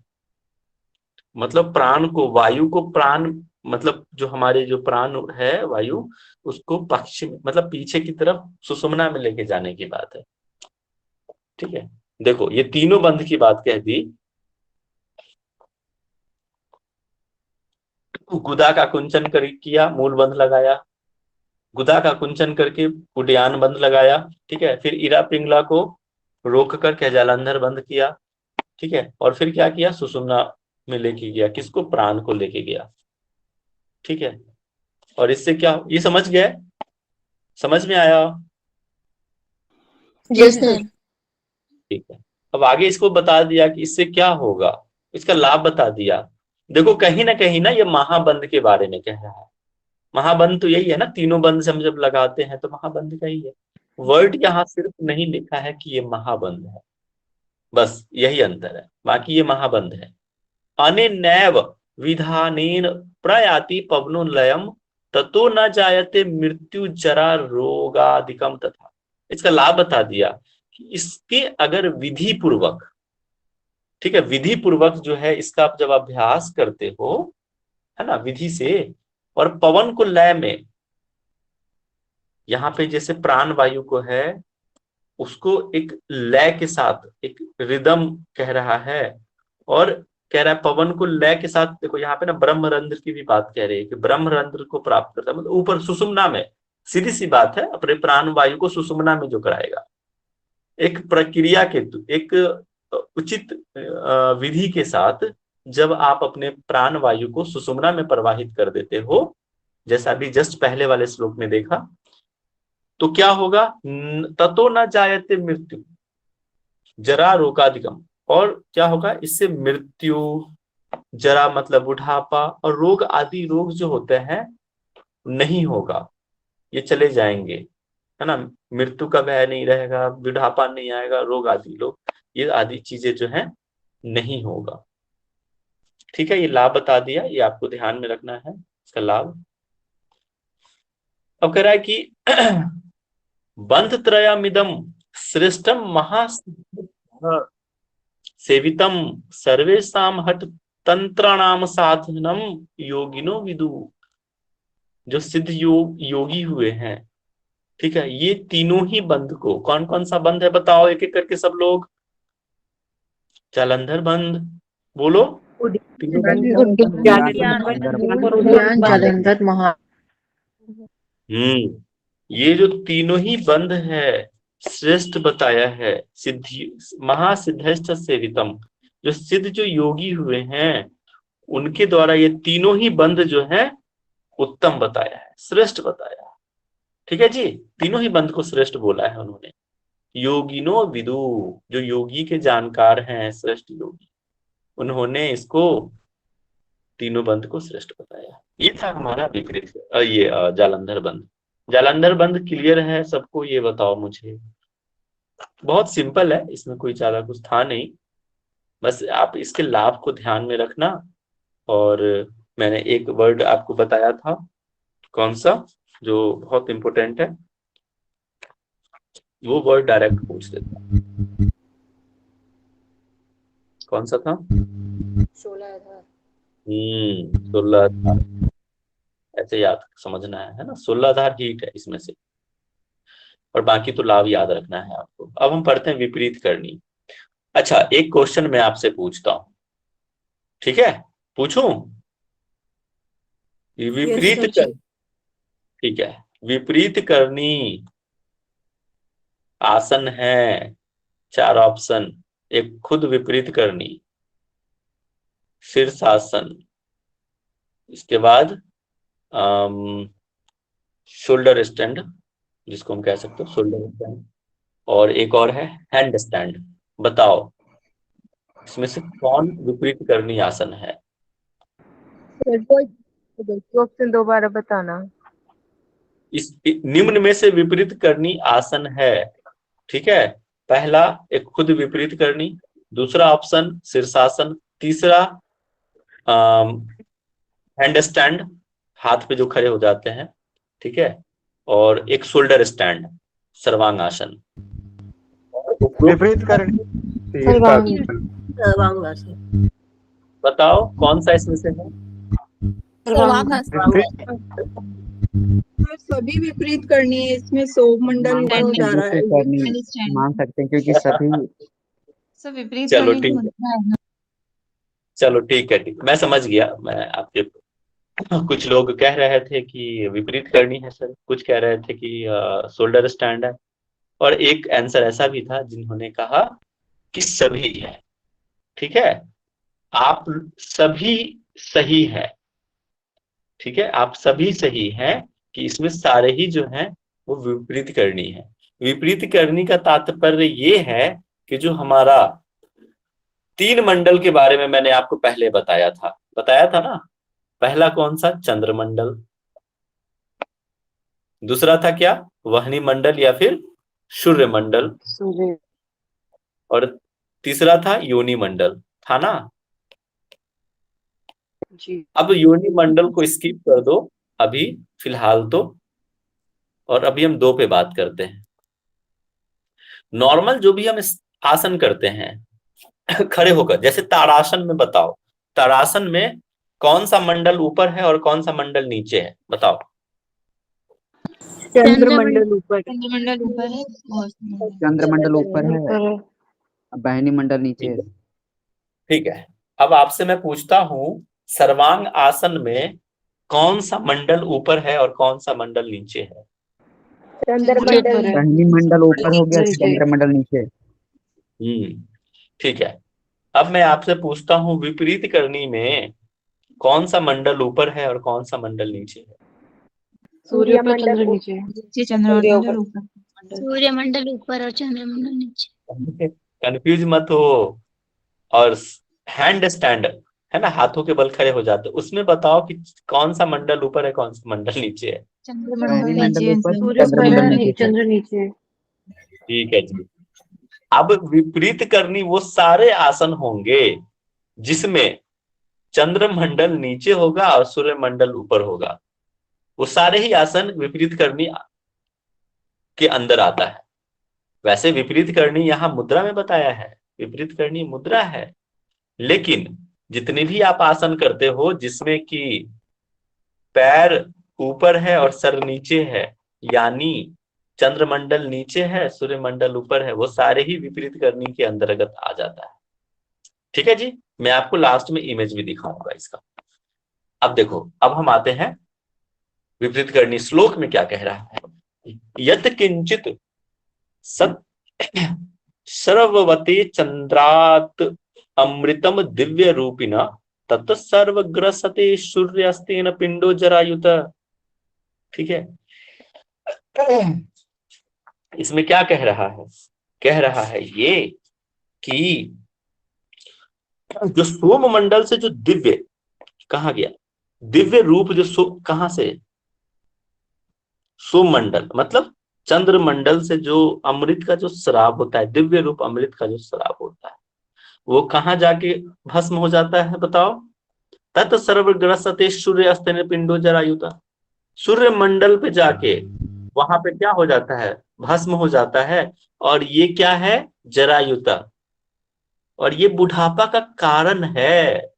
मतलब प्राण को, वायु को प्राण, मतलब जो हमारे जो प्राण है वायु, उसको पश्चिम मतलब पीछे की तरफ सुषुम्ना में लेके जाने की बात है। ठीक है, देखो ये तीनों बंध की बात कह दी। गुदा का कुंचन कर किया, मूल बंध लगाया, गुदा का कुंचन करके उड्डयान बंध लगाया। ठीक है, फिर इरा पिंगला को रोक कर क्या जालंधर बंद किया। ठीक है, और फिर क्या किया, सुषुम्ना में लेके गया, किसको? प्राण को लेके गया। ठीक है, और इससे क्या, ये समझ गए? समझ में आया? Yes sir. ठीक है, अब आगे इसको बता दिया कि इससे क्या होगा, इसका लाभ बता दिया। देखो कहीं ना ये महाबंध के बारे में कह रहा है। महाबंध तो यही है ना, तीनों बंध से हम जब लगाते हैं तो महाबंध का ही है। वर्ड यहाँ सिर्फ नहीं लिखा है कि ये महाबंध है, बस यही अंतर है, बाकी ये महाबंध है। अनेनैव विधानेन प्रयाति पवनो लयम ततो न जायते मृत्यु जरा रोगादिकम तथा। इसका लाभ बता दिया कि इसके अगर विधि पूर्वक, ठीक है, विधि पूर्वक जो है इसका आप जब अभ्यास करते हो, है ना, विधि से, और पवन को लय में, यहाँ पे जैसे प्राण वायु को है उसको एक लय के साथ, एक रिदम कह रहा है, और कह रहा है पवन को लय के साथ। देखो यहाँ पे ना ब्रह्मरंध्र की भी बात कह रही है कि ब्रह्मरंध्र को प्राप्त करता है, मतलब ऊपर सुषुम्ना में, सीधी सी बात है, अपने प्राण वायु को सुषुम्ना में जो कराएगा, एक प्रक्रिया के, एक उचित विधि के साथ जब आप अपने प्राण वायु को सुषुम्ना में प्रवाहित कर देते हो, जैसा अभी जस्ट पहले वाले श्लोक में देखा, तो क्या होगा? ततो न जायते मृत्यु जरा रोगादिकम। और क्या होगा इससे? मृत्यु, जरा मतलब बुढ़ापा, और रोग आदि रोग जो होते हैं नहीं होगा, ये चले जाएंगे, है ना। मृत्यु का भय नहीं रहेगा, बुढ़ापा नहीं आएगा, रोग आदि लोग, ये आदि चीजें जो है नहीं होगा। ठीक है, ये लाभ बता दिया, ये आपको ध्यान में रखना है इसका लाभ। अब कह रहा है कि बंध त्रयमिदम श्रेष्ठम महा सेवितम सर्वेषाम हट तंत्राणाम साधनम योगिनो विदु। जो सिद्ध योगी हुए हैं, ठीक है, ये तीनों ही बंध को, कौन कौन सा बंध है बताओ एक एक करके सब लोग। जालंधर बंध बोलो, तीनों बंध। उद्यान जालंधर महा। ये जो तीनों ही बंध है श्रेष्ठ बताया है। सिद्धि महासिद्धश्च सेवितम, जो सिद्ध जो योगी हुए हैं उनके द्वारा ये तीनों ही बंध जो है उत्तम बताया है, श्रेष्ठ बताया है। ठीक है जी, तीनों ही बंध को श्रेष्ठ बोला है उन्होंने। योगिनो विदु, जो योगी के जानकार हैं, श्रेष्ठ योगी, उन्होंने इसको तीनों बंध को श्रेष्ठ बताया। ये था हमारा विपरीत, ये जालंधर बंध। जालंधर बंध क्लियर है सबको? ये बताओ मुझे। बहुत सिंपल है, इसमें कोई ज्यादा कुछ था नहीं, बस आप इसके लाभ को ध्यान में रखना। और मैंने एक वर्ड आपको बताया था, कौन सा, जो बहुत इंपॉर्टेंट है, वो वर्ड डायरेक्ट पूछ देता। कौन सा था? 16 16 ऐसे याद समझना है ना। 16 हीट है इसमें से, और बाकी तो लाभ याद रखना है आपको। अब हम पढ़ते हैं विपरीत करनी। अच्छा, एक क्वेश्चन मैं आपसे पूछता हूं, ठीक है? पूछूं? विपरीत कर, ठीक है, विपरीत करनी आसन है, 4 ऑप्शन। एक खुद विपरीत करनी, शीर्षासन, इसके बाद शोल्डर स्टैंड, जिसको हम कह सकते हो शोल्डर स्टैंड, और एक और है हैंड स्टैंड। बताओ इसमें से कौन विपरीत करनी आसन है? ऑप्शन दोबारा बताना। इस निम्न में से विपरीत करनी आसन है, ठीक है? पहला एक खुद विपरीत करनी, दूसरा ऑप्शन शीर्षासन, तीसरा हैंड स्टैंड, हाथ पे जो खड़े हो जाते हैं, ठीक है, और एक शोल्डर स्टैंड, सर्वांग आसन। विपरीत करनी, बताओ कौन सा इसमें से है? सभी विपरीत करनी है, इसमें सौमंडल ऊपर हो जा रहा है। मान सकते हैं क्योंकि सभी सब विपरीत चलो करनी ठीक तो है, होता है ना। चलो ठीक है, ठीक, मैं समझ गया। मैं आपके, कुछ लोग कह रहे थे कि विपरीत करनी है सर, कुछ कह रहे थे कि शोल्डर स्टैंड है, और एक आंसर ऐसा भी था जिन्होंने कहा कि सभी है। ठीक है, आप सभी सही है, ठीक है, आप सभी सही हैं कि इसमें सारे ही जो हैं वो विपरीत करनी है। विपरीत करनी का तात्पर्य ये है कि जो हमारा 3 मंडल के बारे में मैंने आपको पहले बताया था ना। पहला कौन सा? चंद्रमंडल। दूसरा था क्या? वहनी मंडल या फिर सूर्य मंडल। सूर्य। और तीसरा था योनि मंडल, था ना। जी। अब योनि मंडल को स्किप कर दो अभी फिलहाल तो, और अभी हम 2 पे बात करते हैं। नॉर्मल जो भी हम आसन करते हैं खड़े होकर, जैसे ताड़ासन में बताओ, ताड़ासन में कौन सा मंडल ऊपर है और कौन सा मंडल नीचे है? बताओ। चंद्रमंडल ऊपर। चंद्रमंडल ऊपर है और चंद्रमंडल ऊपर है, ऊपर है। बहनी मंडल नीचे ठीक है। है, ठीक है। अब आपसे मैं पूछता हूं, सर्वांग आसन में कौन सा मंडल ऊपर है और कौन सा मंडल नीचे है? चंद्रमंडल ऊपर है। बहनी मंडल ऊपर हो गया, नीचे। चंद्रमंडल नीचे। ठीक है। अब मैं आपसे पूछता हूं, विपरीत करनी में कौन सा मंडल ऊपर है और कौन सा मंडल नीचे है? सूर्य ऊपर चंद्र नीचे। नीचे चंद्रमंडल ऊपर। सूर्यमंडल ऊपर और चंद्रमंडल नीचे। कंफ्यूज मत हो। और हैंड स्टैंड है ना, हाथों के बल खड़े हो जाते, उसमें बताओ कि कौन सा मंडल ऊपर है कौन सा मंडल नीचे है? बहनी चंद्रमंडल मंडल नीचे ऊपर, सूर्य ऊपर चंद्रमंडल है, नीचे सर। चंद्र नीचे। ठीक है जी। अब विपरीत करनी वो सारे आसन होंगे जिसमें चंद्रमंडल नीचे होगा और सूर्य मंडल ऊपर होगा। वो सारे ही आसन विपरीत करनी के अंदर आता है। वैसे विपरीत करनी यहाँ मुद्रा में बताया है, विपरीत करनी मुद्रा है, लेकिन जितने भी आप आसन करते हो जिसमें कि पैर ऊपर है और सर नीचे है, यानी चंद्रमंडल नीचे है सूर्यमंडल ऊपर है, वो सारे ही विपरीत करनी के अंतर्गत आ जाता है। ठीक है जी, मैं आपको लास्ट में इमेज भी दिखाऊंगा इसका। अब देखो, अब हम आते हैं विपरीत करनी श्लोक में क्या कह रहा है। यत किंचित सत सर्ववते चंद्रात अमृतम दिव्य रूपिना तत् सर्वग्रसते सूर्यास्तेन पिंडो जरायुत। ठीक है, इसमें क्या कह रहा है? कह रहा है ये कि जो सोम मंडल से जो दिव्य, कहा गया दिव्य रूप, जो कहां से? सोम मंडल मतलब चंद्र मंडल से जो अमृत का जो शराब होता है, दिव्य रूप अमृत का जो शराब होता है, वो कहां जाके भस्म हो जाता है? बताओ। तत् सर्वग्रसते सूर्य अस्तेन पिंडो जरायुता। सूर्य मंडल पे जाके वहां पे क्या हो जाता है? भस्म हो जाता है। और ये क्या है? जरायुता। और ये बुढ़ापा का कारण है।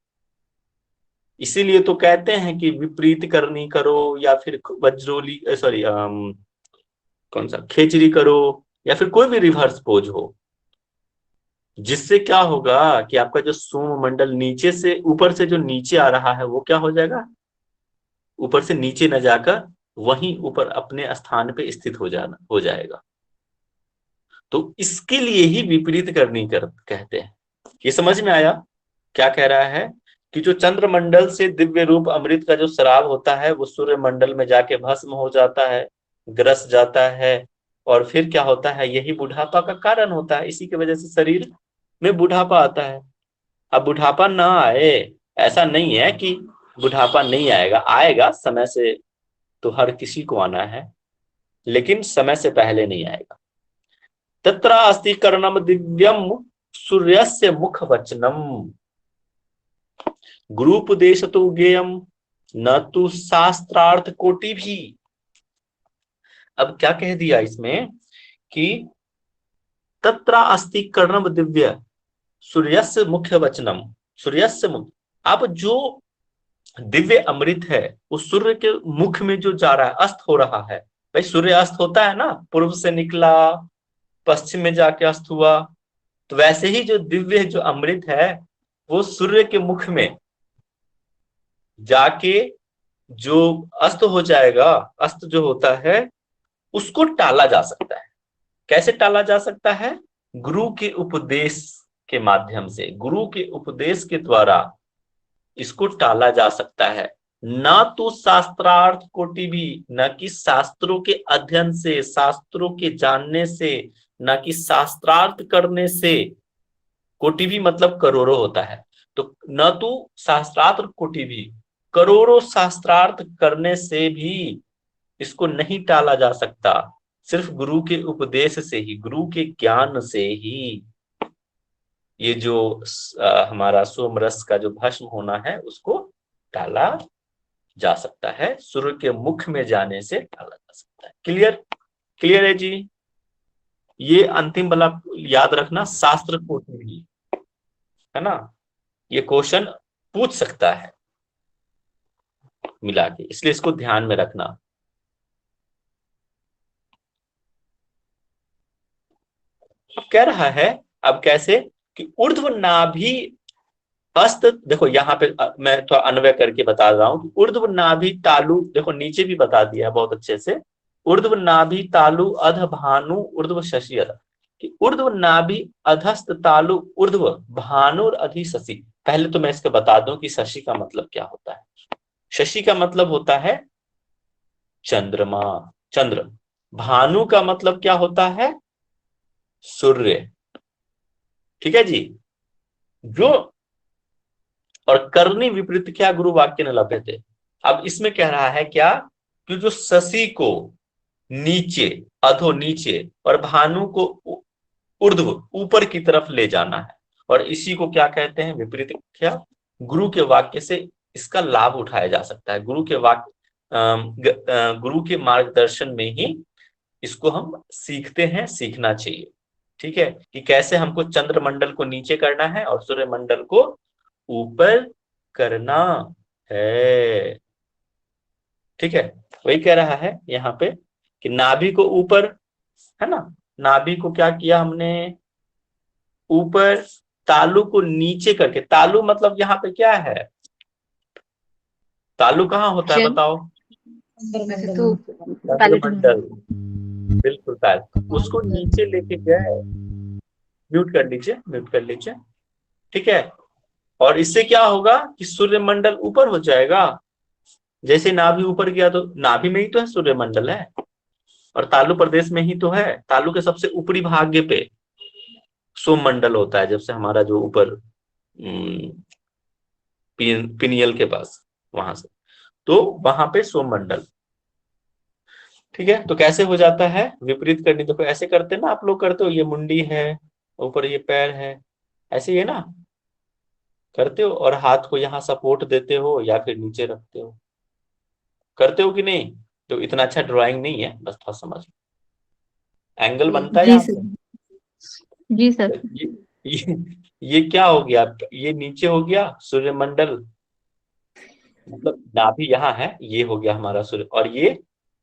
इसीलिए तो कहते हैं कि विपरीत करनी करो या फिर वज्रोली, सॉरी, कौन सा, खेचरी करो या फिर कोई भी रिवर्स पोज हो, जिससे क्या होगा कि आपका जो सोम मंडल नीचे से ऊपर से जो नीचे आ रहा है वो क्या हो जाएगा? ऊपर से नीचे न जाकर वहीं ऊपर अपने स्थान पे स्थित हो जाएगा। तो इसके लिए ही विपरीत करनी कहते हैं। ये समझ में आया क्या कह रहा है? कि जो चंद्रमंडल से दिव्य रूप अमृत का जो शराब होता है वो सूर्य मंडल में जाके भस्म हो जाता है, ग्रस जाता है, और फिर क्या होता है? यही बुढ़ापा का कारण होता है। इसी की वजह से शरीर में बुढ़ापा आता है। अब बुढ़ापा ना आए ऐसा नहीं है कि बुढ़ापा नहीं आएगा, आएगा समय से, तो हर किसी को आना है, लेकिन समय से पहले नहीं आएगा। तत्र अस्ति कर्णम दिव्यम सूर्यस्य मुख वचनम गुरुपदेश तो ज्ञेयम न तो शास्त्रार्थ कोटि भी। अब क्या कह दिया इसमें कि तत्र अस्ति कर्णम दिव्य सूर्यस्य मुख्य वचनम, सूर्यस्य मुख। अब जो दिव्य अमृत है वो सूर्य के मुख में जो जा रहा है, अस्त हो रहा है। भाई सूर्य अस्त होता है ना, पूर्व से निकला पश्चिम में जाके अस्त हुआ, तो वैसे ही जो दिव्य जो अमृत है वो सूर्य के मुख में जाके जो अस्त हो जाएगा, अस्त जो होता है उसको टाला जा सकता है। कैसे टाला जा सकता है? गुरु के उपदेश के माध्यम से, गुरु के उपदेश के द्वारा इसको टाला जा सकता है। न तो शास्त्रार्थ कोटि भी, न कि शास्त्रों के अध्ययन से, शास्त्रों के जानने से, न कि शास्त्रार्थ करने से। कोटि भी मतलब करोड़ों होता है, तो न तो शास्त्रार्थ कोटि भी, करोड़ों शास्त्रार्थ करने से भी इसको नहीं टाला जा सकता। सिर्फ गुरु के उपदेश से ही, गुरु के ज्ञान से ही ये जो हमारा सोमरस का जो भस्म होना है उसको टाला जा सकता है। सूर्य के मुख में जाने से टाला जा सकता है। क्लियर? क्लियर है जी? ये अंतिम वाला याद रखना, शास्त्र कोटि भी, है ना, ये क्वेश्चन पूछ सकता है मिला के, इसलिए इसको ध्यान में रखना। कह रहा है अब कैसे कि ऊर्ध्व नाभि हस्त, देखो यहाँ पे मैं थोड़ा अन्वय करके बता रहा हूं कि ऊर्ध्व नाभि तालु, देखो नीचे भी बता दिया है बहुत अच्छे से, ऊर्ध्व नाभि तालु अध भानु ऊर्ध्व शशि अध, कि ऊर्ध्व नाभि अधस्त तालु ऊर्ध्व भानुर अधि शशि। पहले तो मैं इसको बता दूं कि शशि का मतलब क्या होता है। शशि का मतलब होता है चंद्रमा, चंद्र। भानु का मतलब क्या होता है? सूर्य। ठीक है जी। जो और करनी विपरीत क्या गुरु वाक्य न लभ्य थे। अब इसमें कह रहा है क्या कि जो शशि को नीचे, अधो नीचे, और भानु को ऊर्ध्व ऊपर की तरफ ले जाना है, और इसी को क्या कहते हैं? विपरीत क्या। गुरु के वाक्य से इसका लाभ उठाया जा सकता है। गुरु के वाक्य गुरु के मार्गदर्शन में ही इसको हम सीखते हैं, सीखना चाहिए। ठीक है, कि कैसे हमको चंद्रमंडल को नीचे करना है और सूर्य मंडल को ऊपर करना है। ठीक है, वही कह रहा है यहाँ पे कि नाभि को ऊपर, है ना, नाभि को क्या किया हमने? ऊपर, तालु को नीचे करके। तालु मतलब यहाँ पे क्या है? तालु कहाँ होता है बताओ? वैसे तो चंद्रमंडल, बिल्कुल ताल, उसको नीचे लेके गए। म्यूट कर लीजिए, म्यूट कर लीजिए। ठीक है, और इससे क्या होगा कि सूर्य मंडल ऊपर हो जाएगा। जैसे नाभि ऊपर गया तो नाभि में ही तो है सूर्य मंडल है, और तालु प्रदेश में ही तो है। तालु के सबसे ऊपरी भाग्य पे सोम मंडल होता है, जब से हमारा जो ऊपर पिनियल के पास, वहां से, तो वहां पे सोम मंडल। ठीक है, तो कैसे हो जाता है? विपरीत करनी, देखो ऐसे करते ना आप लोग, करते हो, ये मुंडी है, ऊपर ये पैर है, ऐसे ही है ना, करते हो, और हाथ को यहाँ सपोर्ट देते हो या फिर नीचे रखते हो, करते हो कि नहीं? तो इतना अच्छा ड्राइंग नहीं है, बस थोड़ा समझ लो। एंगल बनता है जी यहाँ सर। पे। जी सर। ये क्या हो गया? ये नीचे हो गया सूर्यमंडल, मतलब नाभि यहाँ है, ये हो गया हमारा सूर्य, और ये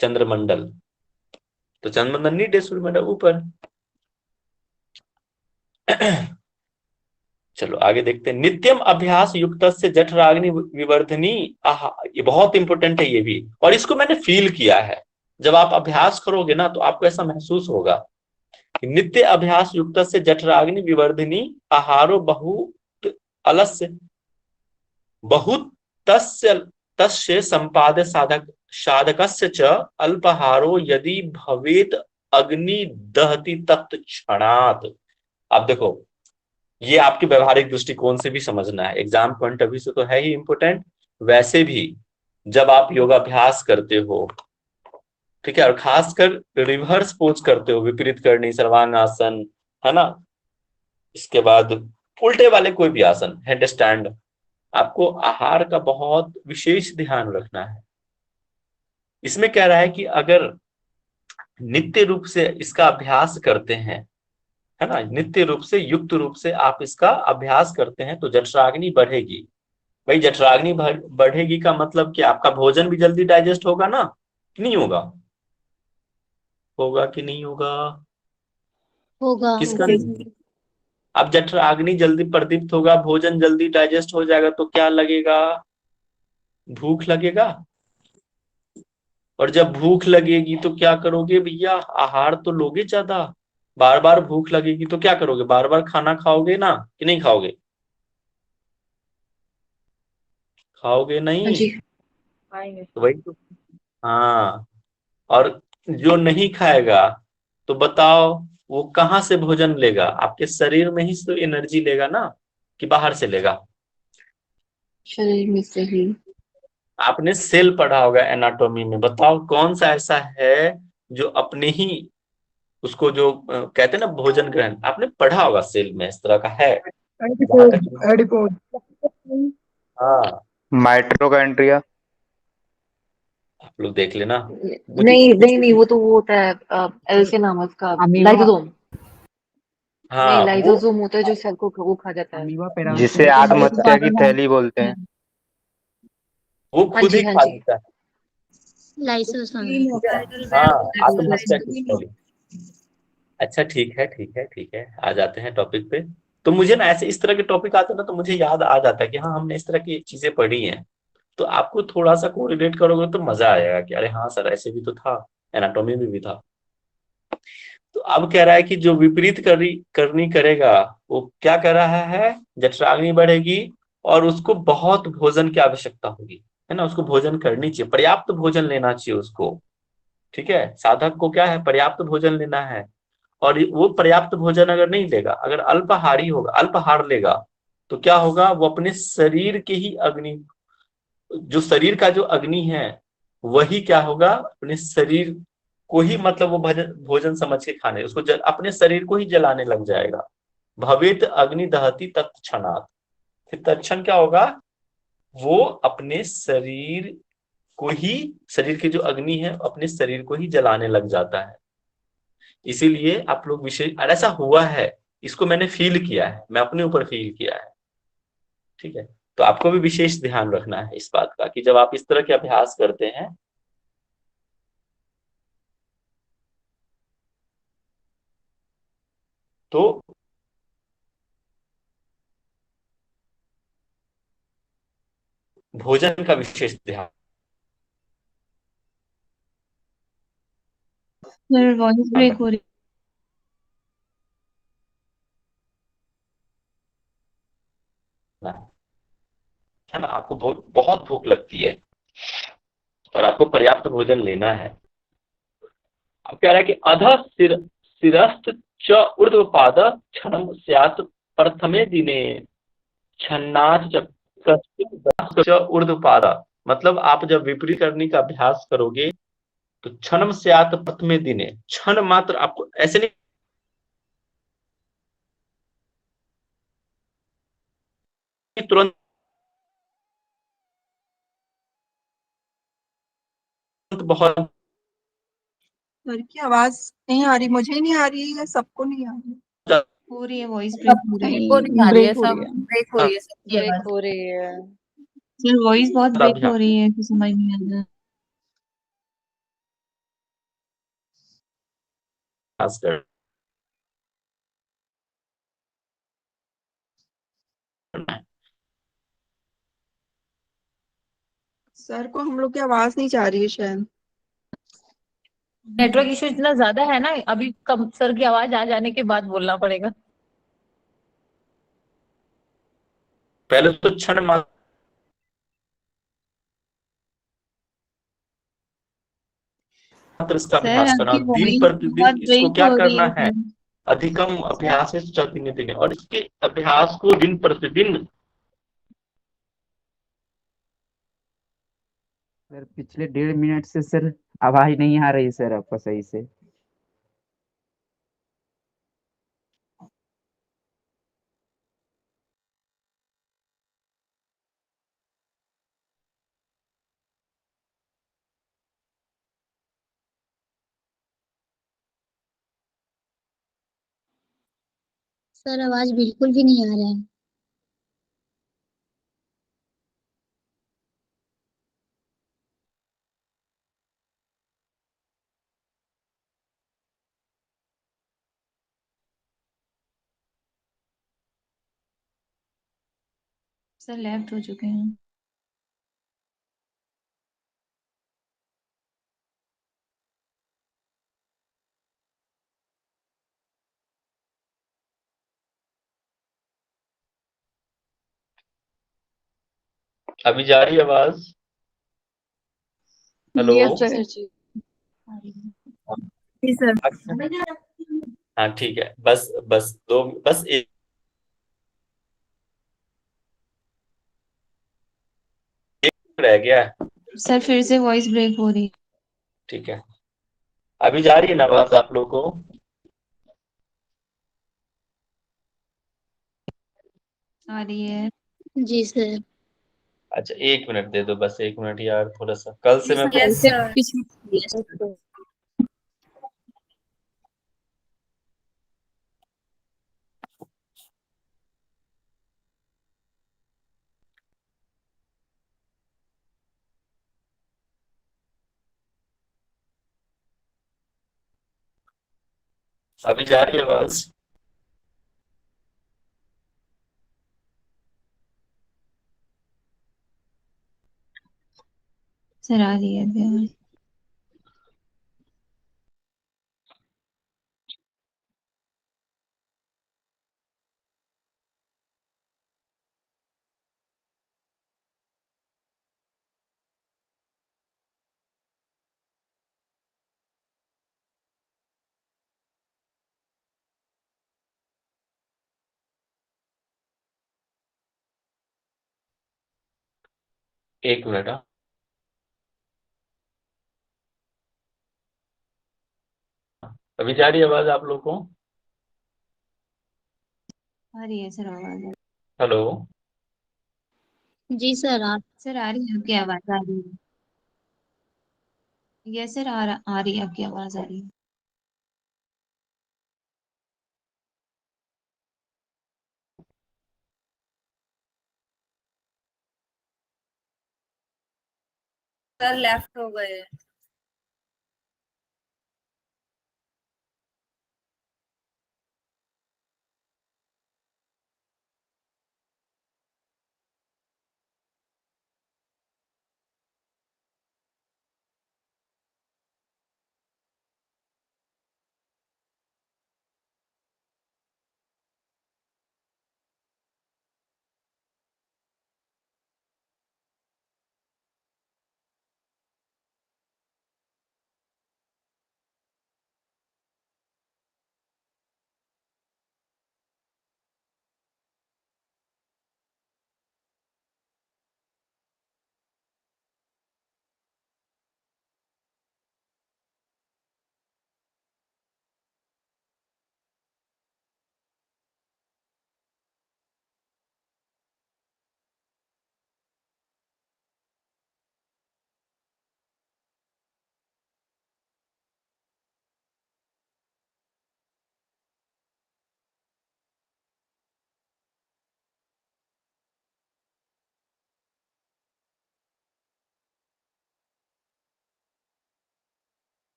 चंद्रमंडल। तो चंद्रमंडल नीचे, सूर्यमंडल ऊपर। चलो आगे देखते हैं। नित्यम अभ्यास युक्त से जठराग्नि विवर्धनी, आहा, ये बहुत इंपॉर्टेंट है ये भी, और इसको मैंने फील किया है। जब आप अभ्यास करोगे ना तो आपको ऐसा महसूस होगा कि नित्य अभ्यास युक्त से जठराग्नि विवर्धनी आहारो बहुत अलस्य बहुत तस्य संपाद्य साधकस्य च अल्पहारो यदि भवेत अग्नि दहति तत् क्षणात्। अब देखो, ये आपके व्यवहारिक दृष्टिकोण से भी समझना है, एग्जाम पॉइंट ऑफ व्यू से तो है ही इंपोर्टेंट, वैसे भी जब आप योगाभ्यास करते हो, ठीक है, और खासकर रिवर्स पोज करते हो, विपरीत करनी, सर्वांगासन, है ना, इसके बाद उल्टे वाले कोई भी आसन, हेड स्टैंड, आपको आहार का बहुत विशेष ध्यान रखना है। इसमें कह रहा है कि अगर नित्य रूप से इसका अभ्यास करते हैं, है ना, नित्य रूप से, युक्त रूप से आप इसका अभ्यास करते हैं, तो जठराग्नि बढ़ेगी। भाई जठराग्नि बढ़ेगी का मतलब कि आपका भोजन भी जल्दी डाइजेस्ट होगा ना, कि नहीं होगा? होगा कि नहीं होगा? होगा। किसका? अब जठराग्नि जल्दी प्रदीप्त होगा, भोजन जल्दी डाइजेस्ट हो जाएगा, तो क्या लगेगा? भूख लगेगा। और जब भूख लगेगी तो क्या करोगे भैया? आहार तो लोगे ज्यादा, बार बार भूख लगेगी तो क्या करोगे, बार बार खाना खाओगे ना कि नहीं खाओगे? खाओगे हाँ नहीं? जी। आएंगे। तो वही तो। हाँ। और जो नहीं खाएगा तो बताओ वो कहाँ से भोजन लेगा? आपके शरीर में ही तो एनर्जी लेगा ना, कि बाहर से लेगा? शरीर में से ही। आपने सेल पढ़ा होगा एनाटॉमी में, बताओ कौन सा ऐसा है जो अपने ही उसको जो कहते हैं ना भोजन ग्रहण, आपने पढ़ा होगा सेल में इस तरह का है? जहां एडिपोज तक एडिपोज हाँ, माइटोकॉन्ड्रिया। आप लोग देख लेना। मुझे नहीं नहीं नहीं, वो तो वो होता है एल से नाम है उसका, अमीबा। लाइसोसोम। नहीं, हाँ वो लाइसोसोम होता है जो सेल को वो खा जाता है। अमीबा पैरामीटर जिसे होता है। आत्महत्या की थैली बोलते हैं। वो हाँ खुद जी, ही हाँ खा जी। लेता है। लाइसोसोम है। तीन होता है। हाँ, आत्महत्या की थैली। अच्छा ठीक है, ठीक है, ठीक है, आ जाते हैं टॉपिक पे। तो मुझे ना ऐसे इस तरह के टॉपिक आते हैं ना तो मुझे याद आ जाता है कि हाँ हमने इस तरह की चीजें पढ़ी हैं। तो आपको थोड़ा सा कोरिलेट करोगे तो मजा आएगा कि अरे हाँ सर ऐसे भी तो था, एनाटॉमी में भी था। तो अब कह रहा है कि जो विपरीत करनी करेगा वो क्या कर रहा है, जठराग्नि बढ़ेगी और उसको बहुत भोजन की आवश्यकता होगी, है ना, उसको भोजन करनी चाहिए, पर्याप्त भोजन लेना चाहिए उसको। ठीक है, साधक को क्या है, पर्याप्त भोजन लेना है। और वो पर्याप्त भोजन अगर नहीं लेगा, अगर अल्पाहारी होगा, अल्पाहार लेगा, तो क्या होगा, वो अपने शरीर के ही अग्नि, जो शरीर का जो अग्नि है वही क्या होगा, अपने शरीर को ही, मतलब वो भोजन भोजन समझ के खाने उसको अपने शरीर को ही जलाने लग जाएगा। भवेत अग्नि दहती तत्क्षणात्। फिर तत्क्षण क्या होगा, वो अपने शरीर को ही, शरीर की जो अग्नि है अपने शरीर को ही जलाने लग जाता है। इसीलिए आप लोग विशेष, और ऐसा हुआ है, इसको मैंने फील किया है, मैं अपने ऊपर फील किया है। ठीक है, तो आपको भी विशेष ध्यान रखना है इस बात का कि जब आप इस तरह के अभ्यास करते हैं तो भोजन का विशेष ध्यान सर वॉइस ब्रेक हो रही रखना है ना। आपको बहुत बहुत भूख लगती है और आपको पर्याप्त भोजन लेना है। अब कह रहा है कि अध शिरस्थ च ऊर्ध्वपाद क्षणम स्यात् प्रथमे दिने छन्नाथ च ऊर्ध्वपाद। मतलब आप जब विपरीत करने का अभ्यास करोगे तो क्षणम स्यात् प्रथमे दिने, क्षण मात्र, आपको ऐसे नहीं तुरंत बहुत सर की आवाज नहीं आ रही, मुझे नहीं आ रही है या सबको नहीं आ रही? हो रही है, वॉइस ब्रेक हो सबको रही नहीं आ है। रही है, ब्रेक हो रही सब है। ब्रेक हो रही है, सबकी ब्रेक आवाज। हो रही है। सर वॉइस बहुत ज्यादा ब्रेक हो अभ्यास रही है तो समझ नहीं आ रहा। करना है। सर को हम लोग की आवाज नहीं जा रही है शायद। नेटवर्क इशू इतना ज्यादा है ना, अभी कम सर की आवाज आ जाने के बाद बोलना पड़ेगा। पहले तो क्षण मात्र इसका सर अभ्यास करना, आपकी और दिन वॉइस प्रतिदिन बहुत इसको ब्रेक क्या हो रही करना है है, सर। अधिकम अभ्यास दिन दिन, और इसके अभ्यास को दिन प्रतिदिन। सर पिछले 1.5 मिनट से सर आवाज नहीं आ रही सर आपका सही से। सर आवाज बिल्कुल भी नहीं आ रहा है। सर लेफ्ट हो चुके हैं। अभी जा रही है आवाज? हेलो। यस सर जी। जी सर। हाँ ठीक है, बस बस दो, बस एक रह गया है। सर फिर से वॉइस ब्रेक हो रही ठीक है, अभी जा रही है ना आवाज आप लोग को? आ रही है। जी सर। अच्छा 1 मिनट दे दो, बस 1 मिनट यार, थोड़ा सा कल से मैं यस सर। अभी जा रही है आवाज? सर आ रही है अभी। एक मिनट। हाँ अभी जा रही है आवाज आप लोग को? आ रही है सर आवाज। हेलो। जी सर आप। सर आ रही है आपकी आवाज, आ रही है। यस सर, आ रही है आपकी आवाज, आ रही है। सर लेफ्ट हो गए।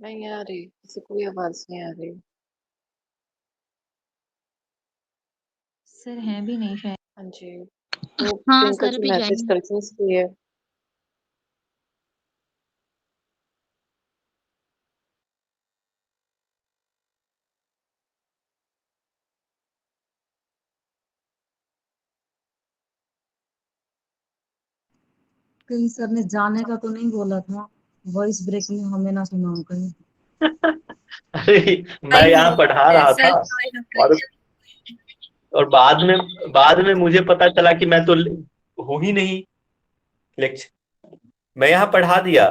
नहीं आ रही, किसी को भी आवाज नहीं आ रही। सर है भी नहीं शायद। हाँ जी, वो हाँ ट्विंकल सर जी अभी मैसेज ज्वाइन। करती है इसलिए। कहीं सर ने जाने का तो नहीं बोला था, वॉइस ब्रेकिंग हमें ना सुना हो कहीं। अरे मैं यहाँ पढ़ा रहा था, और बाद में मुझे पता चला कि मैं तो हूं ही नहीं लेक्चर, मैं यहाँ पढ़ा दिया।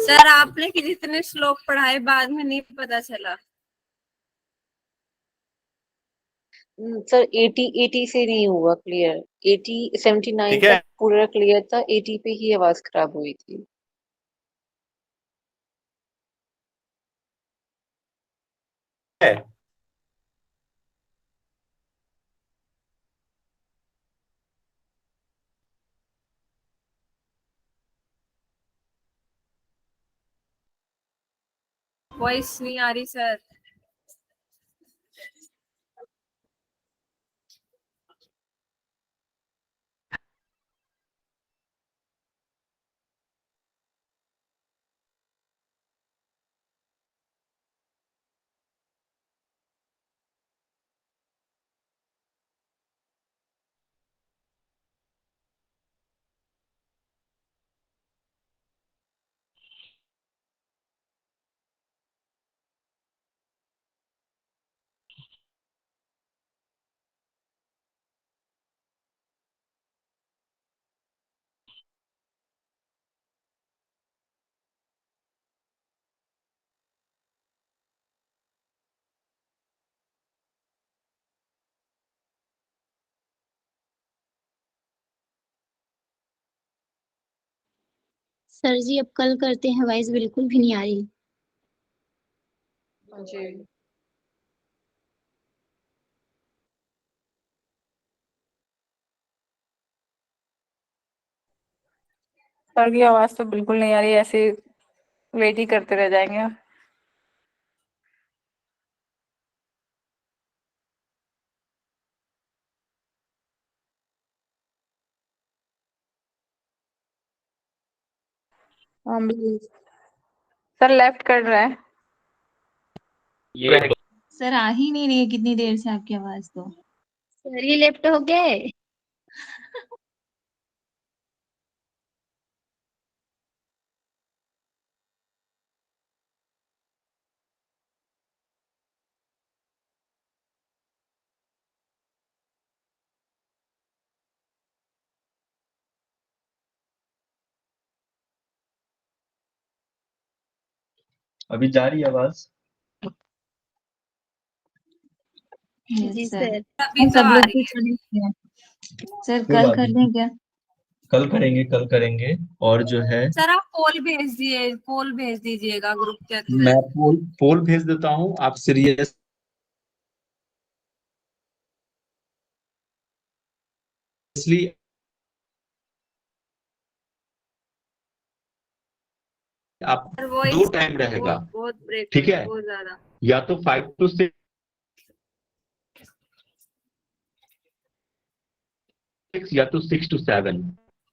सर आपने कितने श्लोक पढ़ाए बाद में नहीं पता चला। सर 80 से नहीं हुआ क्लियर। 79 ठीक है। तक पूरा क्लियर था, 80 पे ही आवाज खराब हुई थी। है वॉइस नहीं आ रही सर। सर जी अब कल करते हैं, वॉइस बिल्कुल भी नहीं आ रही। जी। सर की आवाज तो बिल्कुल नहीं आ रही, ऐसे वेट ही करते रह जाएंगे। हाँ सर लेफ्ट कर रहा है। ये सर आ ही नहीं रही है कितनी देर से आपकी आवाज तो। सर ये लेफ्ट हो गए। अभी जा रही है आवाज? जी यस सर। सर। अभी तो सब आ लोग रही की है। चली गई है। सर कोई कल बात कर नहीं, लें क्या? कल करेंगे। और जो है सर आप पोल भेज दीजिएगा ग्रुप के मैं अंदर। पोल पोल भेज देता हूँ, आप सीरियसली आप सर दो वॉइस टाइम रहेगा, बहुत बहुत ब्रेक हो ठीक रही है, है? बहुत ज्यादा। या तो 5 to 6 या तो 6 to 7,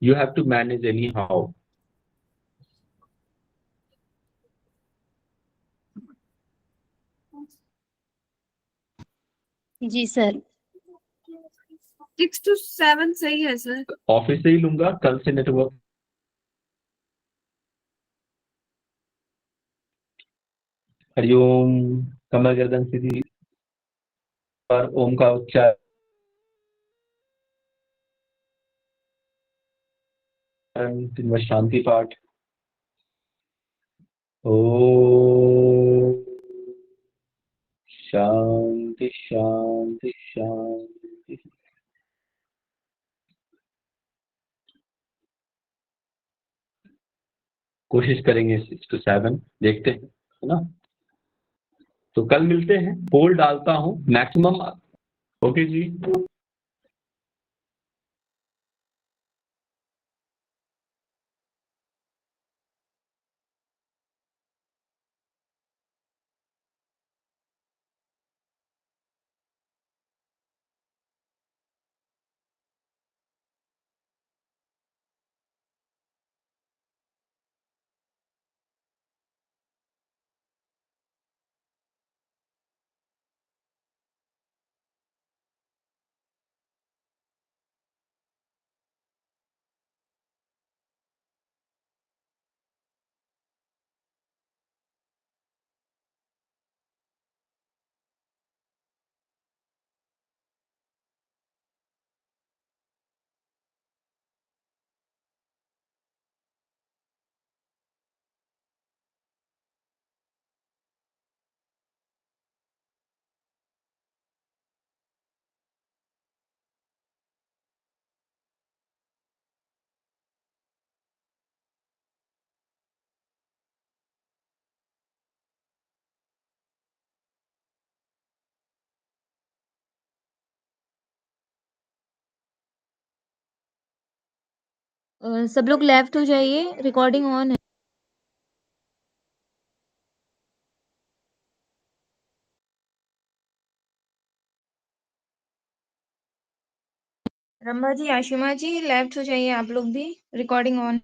you have to manage anyhow. जी सर। 6 to 7 सही है सर। ऑफिस से ही लूंगा कल से नेटवर्क। हरिओम। कमल गर्दन सिद्धि पर ओम का उच्चारण तीन बार शांति पाठ। ओ शांति शांति शांति। कोशिश करेंगे 6 to 7, देखते हैं, है ना? तो कल मिलते हैं, पोल डालता हूँ मैक्सिमम। ओके जी। सब लोग लेफ्ट हो जाइए, रिकॉर्डिंग ऑन है। रंभा जी, आशिमा जी, लेफ्ट हो जाइए आप लोग भी, रिकॉर्डिंग ऑन।